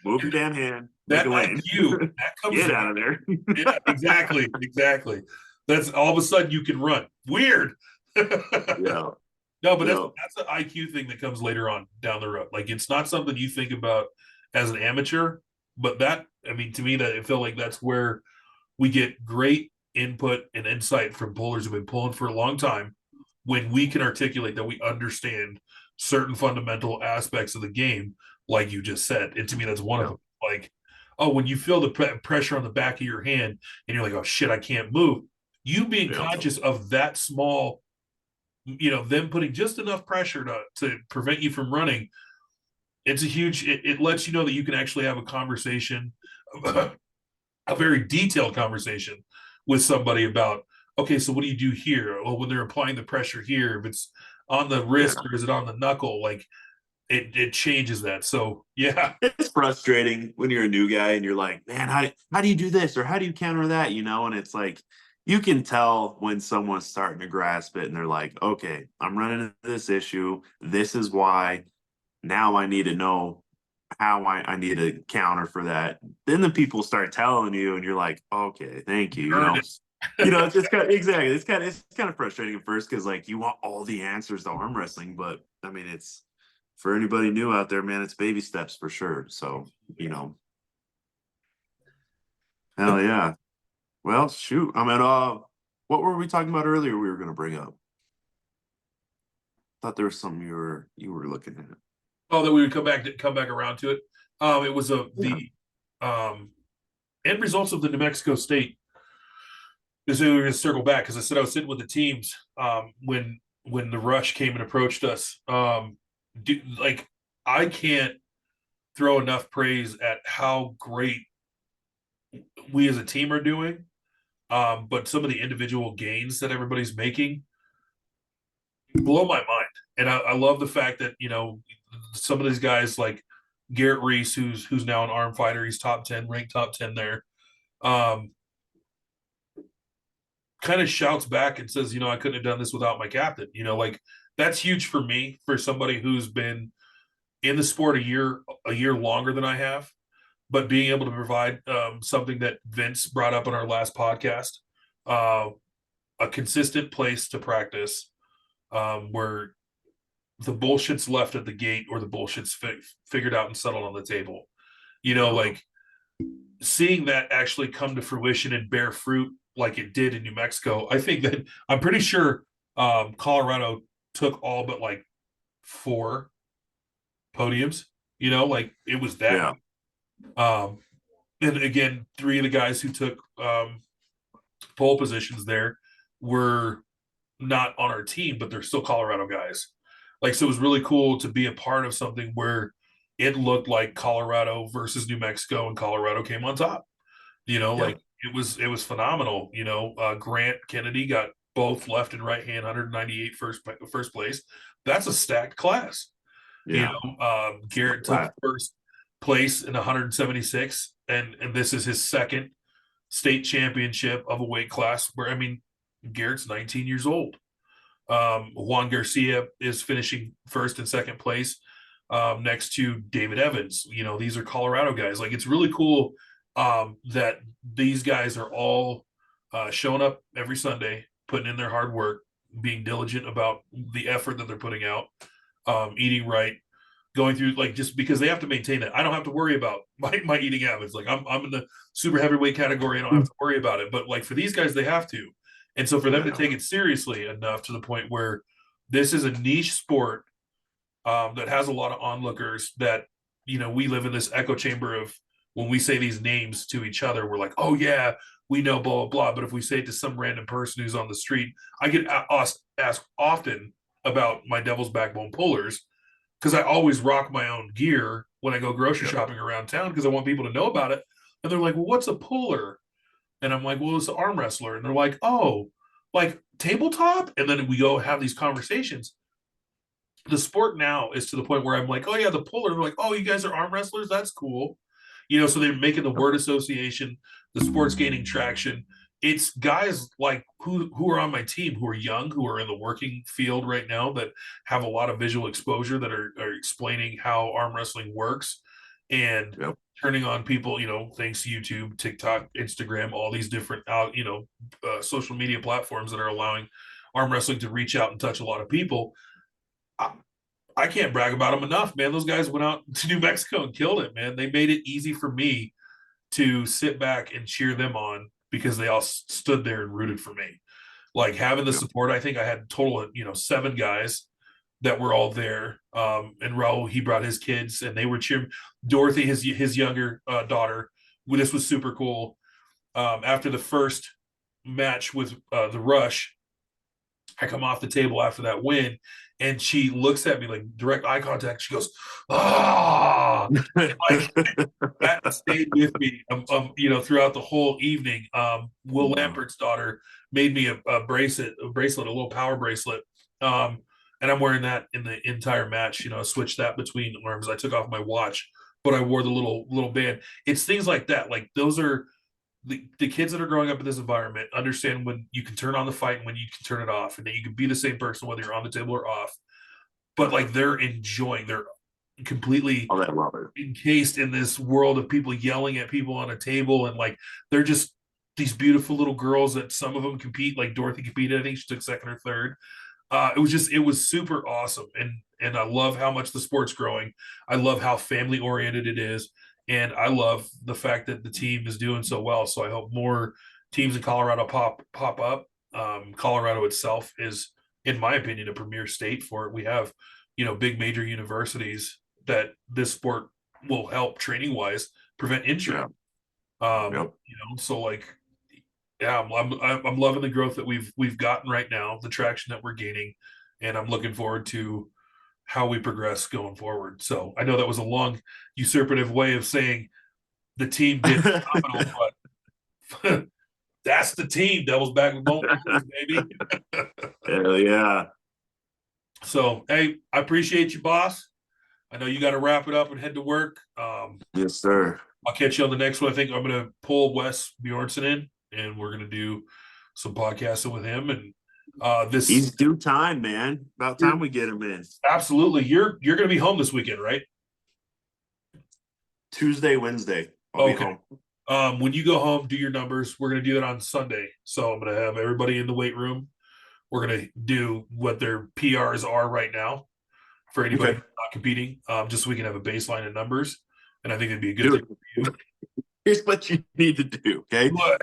Move your damn hand. Make That a lane. IQ that comes Get in. out of there. Yeah, exactly, exactly. That's all of a sudden you can run. Weird. Yeah. No, but that's Yeah. that's an IQ thing that comes later on down the road. Like it's not something you think about as an amateur, but that I mean to me that I feel like that's where we get great input and insight from pullers who've been pulling for a long time when we can articulate that we understand certain fundamental aspects of the game, like you just said. And to me, that's one of Yeah. them. Like, oh, when you feel the pressure on the back of your hand and you're like, oh shit, I can't move. You being Yeah. conscious of that small, them putting just enough pressure to prevent you from running. It's a huge. It lets you know that you can actually have a conversation, a very detailed conversation with somebody about, okay, so what do you do here? Well, when they're applying the pressure here, if it's on the Yeah. wrist or is it on the knuckle? Like it changes that. So yeah, It's frustrating when you're a new guy and you're like, man, how do you do this or how do you counter that? And it's like you can tell when someone's starting to grasp it and they're like, okay, I'm running into this issue. This is why. Now I need to know how I need to counter for that. Then the people start telling you, and you're like, okay, thank you. earned it. It's kind of exactly. It's kind of frustrating at first because like you want all the answers to arm wrestling, but I mean it's for anybody new out there, man. It's baby steps for sure. So you know, hell yeah. Well, shoot. I mean, what were we talking about earlier? We were going to bring up. Thought there was something you were looking at. Oh, that we would come back around to it. It was Yeah. the um end results of the New Mexico State. Is we were going to circle back because I said I was sitting with the teams when the rush came and approached us. Like I can't throw enough praise at how great we as a team are doing. But some of the individual gains that everybody's making blow my mind. And I love the fact that, some of these guys like Garrett Reese, who's now an arm fighter, he's top 10, ranked top 10 there. Um, kind of shouts back and says, I couldn't have done this without my captain. Like that's huge for me, for somebody who's been in the sport a year longer than I have, but being able to provide something that Vince brought up on our last podcast, uh, a consistent place to practice, where the bullshit's left at the gate or the bullshit's figured out and settled on the table. Like seeing that actually come to fruition and bear fruit like it did in New Mexico. I think that I'm pretty sure Colorado took all but like 4 podiums. Like it was that. Yeah. Um, and again, 3 of the guys who took pole positions there were not on our team, but they're still Colorado guys. Like, so it was really cool to be a part of something where it looked like Colorado versus New Mexico, and Colorado came on top. Yep. Like it was phenomenal. Grant Kennedy got both left and right hand 198 first place. That's a stacked class. Yeah. Garrett took Wow. first place in 176, and this is his second state championship of a weight class. Where I mean, Garrett's 19 years old. Juan Garcia is finishing first and second place, next to David Evans. These are Colorado guys. Like, it's really cool that these guys are all showing up every Sunday, putting in their hard work, being diligent about the effort that they're putting out, eating right, going through, like, just because they have to maintain it. I don't have to worry about my eating habits. Like, I'm in the super heavyweight category. I don't have to worry about it. But like for these guys, they have to. And so for them to Yeah. take it seriously enough to the point where this is a niche sport, that has a lot of onlookers, that we live in this echo chamber of, when we say these names to each other, we're like, oh yeah, we know blah blah blah. But if we say it to some random person who's on the street, I get asked often about my Devil's Backbone pullers, because I always rock my own gear when I go grocery Yep. shopping around town, because I want people to know about it. And they're like, well, what's a puller? And I'm like, well, it's an arm wrestler. And they're like, oh, like tabletop? And then we go have these conversations. The sport now is to the point where I'm like, oh yeah, the puller. They're like, oh, you guys are arm wrestlers? That's cool. So they're making the word association, the sport's gaining traction. It's guys like who are on my team, who are young, who are in the working field right now, that have a lot of visual exposure, that are explaining how arm wrestling works, and Yep. turning on people, thanks to YouTube, TikTok, Instagram, all these different social media platforms that are allowing arm wrestling to reach out and touch a lot of people. I, I can't brag about them enough, man. Those guys went out to New Mexico and killed it, man. They made it easy for me to sit back and cheer them on, because they all stood there and rooted for me. Like, having the Yep. support, I think I had a total of, 7 guys that were all there. And Raul, he brought his kids and they were cheering. Dorothy, his younger daughter. This was super cool. After the first match with the Rush, I come off the table after that win, and she looks at me, like, direct eye contact. She goes, "Ah!" Like, that stayed with me, throughout the whole evening. Will Wow. Lampert's daughter made me a bracelet, a little power bracelet, and I'm wearing that in the entire match. I switched that between arms. I took off my watch, but I wore the little band. It's things like that. Like, those are the kids that are growing up in this environment understand when you can turn on the fight and when you can turn it off, and that you can be the same person whether you're on the table or off. But like, they're completely Oh, I love it. encased in this world of people yelling at people on a table, and like, they're just these beautiful little girls that some of them compete. Like, Dorothy competed, I think she took second or third. It was super awesome, and I love how much the sport's growing. I love how family oriented it is, and I love the fact that the team is doing so well. So I hope more teams in Colorado pop up. Colorado itself is, in my opinion, a premier state for it. We have, big major universities that this sport will help training wise prevent injury. Yeah. Yep. So like, yeah, I'm loving the growth that we've gotten right now, the traction that we're gaining, and I'm looking forward to how we progress going forward. So I know that was a long, usurpative way of saying the team did phenomenal, but that's the team. Devil's back with bone, baby. Hell yeah. So hey, I appreciate you, boss. I know you got to wrap it up and head to work. Yes, sir. I'll catch you on the next one. I think I'm going to pull Wes Bjornson in, and we're going to do some podcasting with him. And this He's due time, man. About time we get him in. absolutely, you're going to be home this weekend, right? Tuesday, Wednesday. I'll be Okay. home. When you go home, do your numbers. We're going to do that on Sunday. So I'm going to have everybody in the weight room. We're going to do what their PRs are right now for anybody Okay. not competing, just so we can have a baseline of numbers. And I think it'd be a good Dude, thing for you. here's what you need to do, okay? What?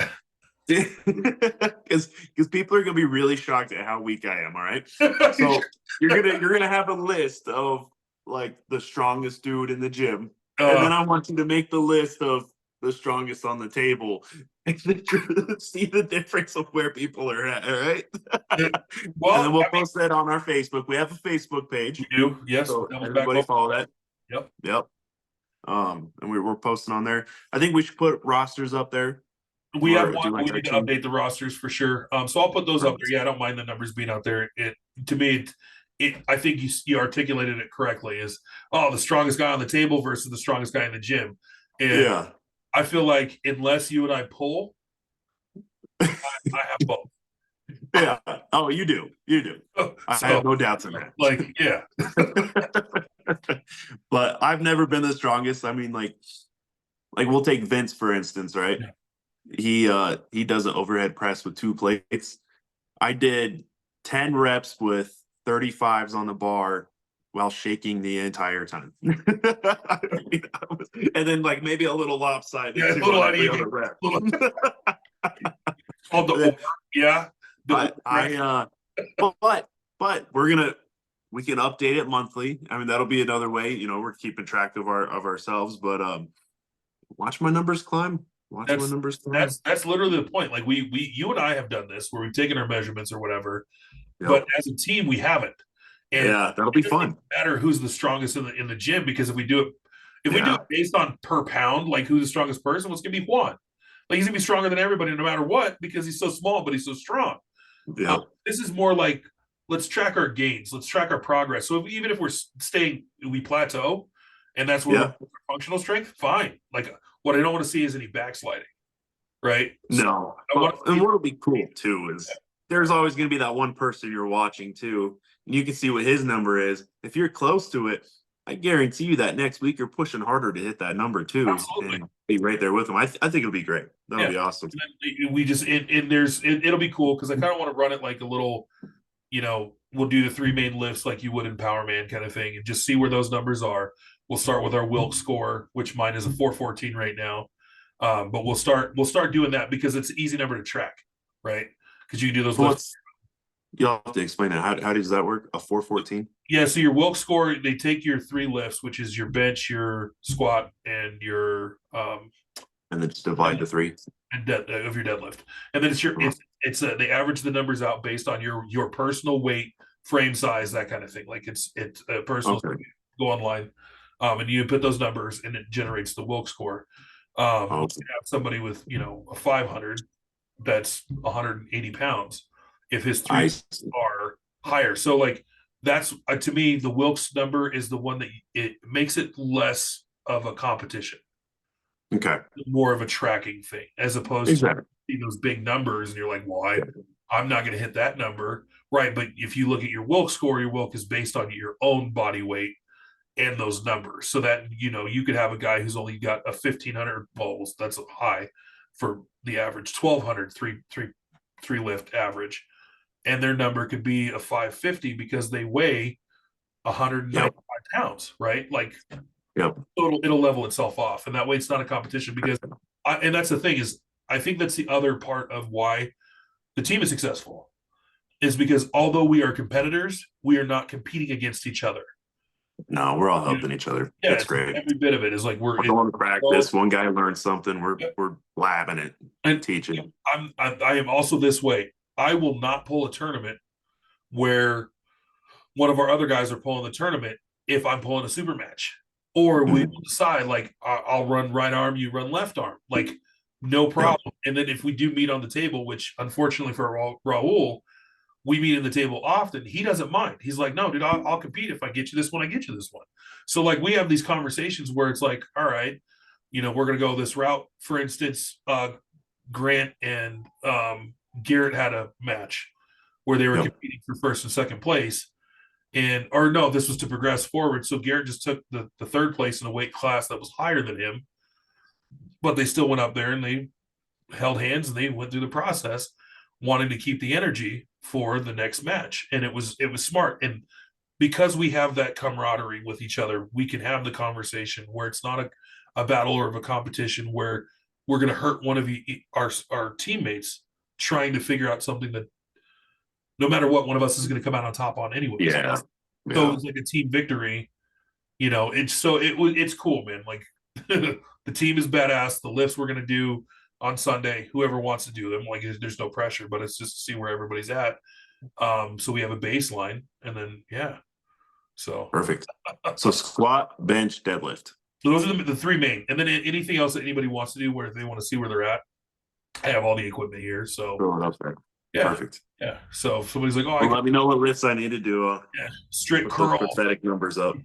Because people are gonna be really shocked at how weak I am. All right, so you're gonna have a list of like the strongest dude in the gym, and then I want you to make the list of the strongest on the table and see the difference of where people are at. All right. And then Well, we'll I mean, post that on our Facebook. We have a Facebook we page. do. Yes, So that was back everybody home. follow that. Yep. Yep. And we're posting on there. I think we should put rosters up there We have for one, do but like we our need to team. update the rosters for sure. So I'll put those up there. Yeah, I don't mind the numbers being out there. It to me, I think you articulated it correctly. Is the strongest guy on the table versus the strongest guy in the gym, and Yeah. I feel like unless you and I pull, I have both. Yeah. Oh, you do. You do. I So have no doubts in that. like, yeah, But I've never been the strongest. I mean, like we'll take Vince for instance, right? yeah. He does an overhead press with 2 plates. I did 10 reps with 35s on the bar while shaking the entire time. And then like maybe a little lopsided Yeah, a too little on how do every you other get rep. little called the or, yeah. The I but we can update it monthly. I mean, that'll be another way, we're keeping track of ourselves, but watch my numbers climb. Watch my that's numbers climb. that's literally the point. Like we you and I have done this where we've taken our measurements or whatever, but Yep. as a team we haven't. And Yeah, that'll it be doesn't even fun. matter who's the strongest in the gym because if we do Yeah. it based on per pound, like who's the strongest person, well, it's gonna be Juan. Like he's gonna be stronger than everybody no matter what because he's so small, but he's so strong. Yeah. This is more like let's track our gains, let's track our progress. So even if we're staying, we plateau, and that's where we're Yeah. functional strength, fine. Like what I don't want to see is any backsliding, right? So No. I want But to and see, what'll be cool too is there's always gonna be that one person you're watching too. And you can see what his number is. If you're close to it, I guarantee you that next week you're pushing harder to hit that number too absolutely, and be right there with him. I think it'll be great. That'll yeah. be awesome. We just and there's it'll be cool because I kind of want to run it like a little, we'll do the three main lifts like you would in Power Man kind of thing, and just see where those numbers are. We'll start with our Wilk score, which mine is a 414 right now. But we'll start doing that because it's an easy number to track, right? Because you can do those So lifts. you'll have to explain it. How does that work? A 414? Yeah, so your Wilk score, they take your three lifts, which is your bench, your squat, and your And then just divide the three. of your deadlift, and then they average the numbers out based on your personal weight, frame size, that kind of thing. Like it's a personal. Okay. Go online, and you put those numbers, and it generates the Wilk score. You Okay. can have somebody with a 500 that's 180 pounds if his three I see. are higher. So like that's to me the Wilks number is the one that it makes it less of a competition, Okay. more of a tracking thing, as opposed to Exactly. those big numbers and you're like, well, I'm not going to hit that number, right? But if you look at your Wilk score, your Wilk is based on your own body weight and those numbers, so that you could have a guy who's only got a 1,500 bowls. That's high for the average 1,200 three lift average, and their number could be a 550 because they weigh 195 Yep. pounds, right? Like Yep. it'll level itself off, and that way it's not a competition because and that's the thing is I think that's the other part of why the team is successful is because although we are competitors, we are not competing against each other. No, we're all You know, helping each other. yeah, It's it's like great. every bit of it is like We're going to practice. One guy learns something. We're blabbing it, and teaching. I am also this way. I will not pull a tournament where one of our other guys are pulling the tournament if I'm pulling a super match. Or we will decide like I'll run right arm, you run left arm, like no Yep. problem. And then if we do meet on the table, which unfortunately for Raul, we meet in the table often, he doesn't mind. He's like, no, dude, I'll compete if I get you this one, I get you this one. So like we have these conversations where it's like, all right, we're gonna go this route. For instance, Grant and Garrett had a match where they were Yep. competing for first and second place. And or no, this was to progress forward. So Garrett just took the third place in a weight class that was higher than him, but they still went up there and they held hands and they went through the process, wanting to keep the energy for the next match. And it was smart. And because we have that camaraderie with each other, we can have the conversation where it's not a battle or of a competition where we're going to hurt one of our teammates trying to figure out something that no matter what, one of us is going to come out on top on anyways. Yeah. So Yeah. it's like a team victory. It's cool, man. Like The team is badass. The lifts we're gonna do on Sunday, whoever wants to do them, like there's no pressure, but it's just to see where everybody's at. So we have a baseline, and then so Perfect. So squat, bench, deadlift. those are the three main, and then anything else that anybody wants to do where they want to see where they're at. I have all the equipment here, so Throw it up there. yeah, Perfect. yeah. So if somebody's like, "Oh, Well, let me know what lifts I need to do. Strict Put those curl, pathetic numbers up.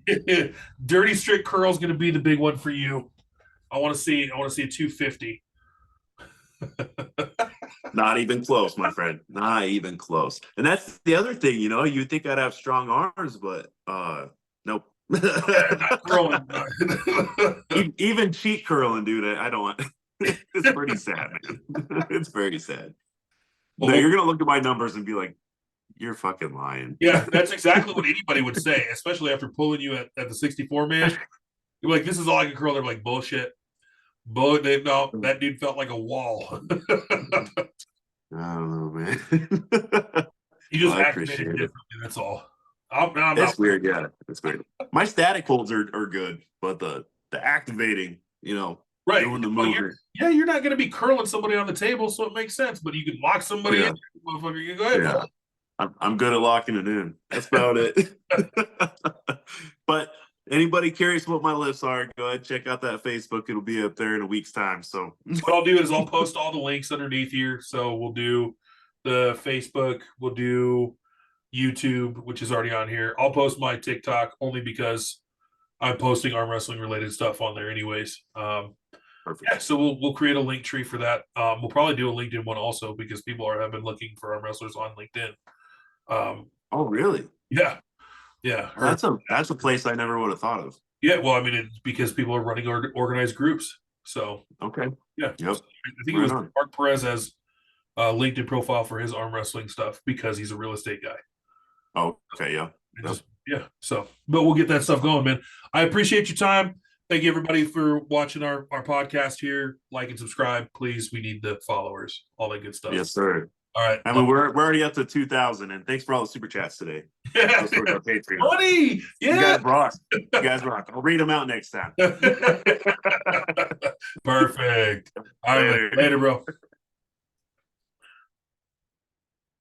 dirty strict curl is going to be the big one for you. I want to see a 250. Not even close, my friend. Not even close. And that's the other thing, you think I'd have strong arms, but nope. Not curling. Even cheat curling, dude. I don't want. It's pretty sad, man. It's very sad. No, you're gonna look at my numbers and be like, "You're fucking lying." Yeah, that's exactly what anybody would say, especially after pulling you at the 64 man. You're like, "This is all I can curl." They're like, "Bullshit." No, that dude felt like a wall. I don't know, man. He just I activated appreciate it. differently. That's all. I'm It's not weird, yeah. It's weird. My static holds are good, but the activating, right. doing the Well, movement. you're not going to be curling somebody on the table, so it makes sense. But you can lock somebody in, motherfucker. You go ahead. Yeah. I'm good at locking it in. That's about it. But anybody curious what my lifts are, go ahead, check out that Facebook. It'll be up there in a week's time. So what I'll do is I'll post all the links underneath here. So we'll do the Facebook, we'll do YouTube, which is already on here. I'll post my TikTok only because I'm posting arm wrestling related stuff on there anyways. perfect. So we'll create a link tree for that. We'll probably do a LinkedIn one also because people have been looking for arm wrestlers on LinkedIn. Oh, really? Yeah. That's a place I never would have thought of. Yeah, well, I mean, it's because people are running organized groups. So Okay. yeah, Yep. so I think it was Mark Perez has a LinkedIn profile for his arm wrestling stuff because he's a real estate guy. Oh, okay, yeah. Yep. So, but we'll get that stuff going, man. I appreciate your time. Thank you, everybody, for watching our podcast here. Like and subscribe, please. We need the followers, all that good stuff. Yes, sir. All right. I mean, we're already up to 2,000, and thanks for all the super chats today. Yeah. Money. Yeah. You guys rock. You guys rock. I'll read them out next time. Perfect. All right. Later, bro.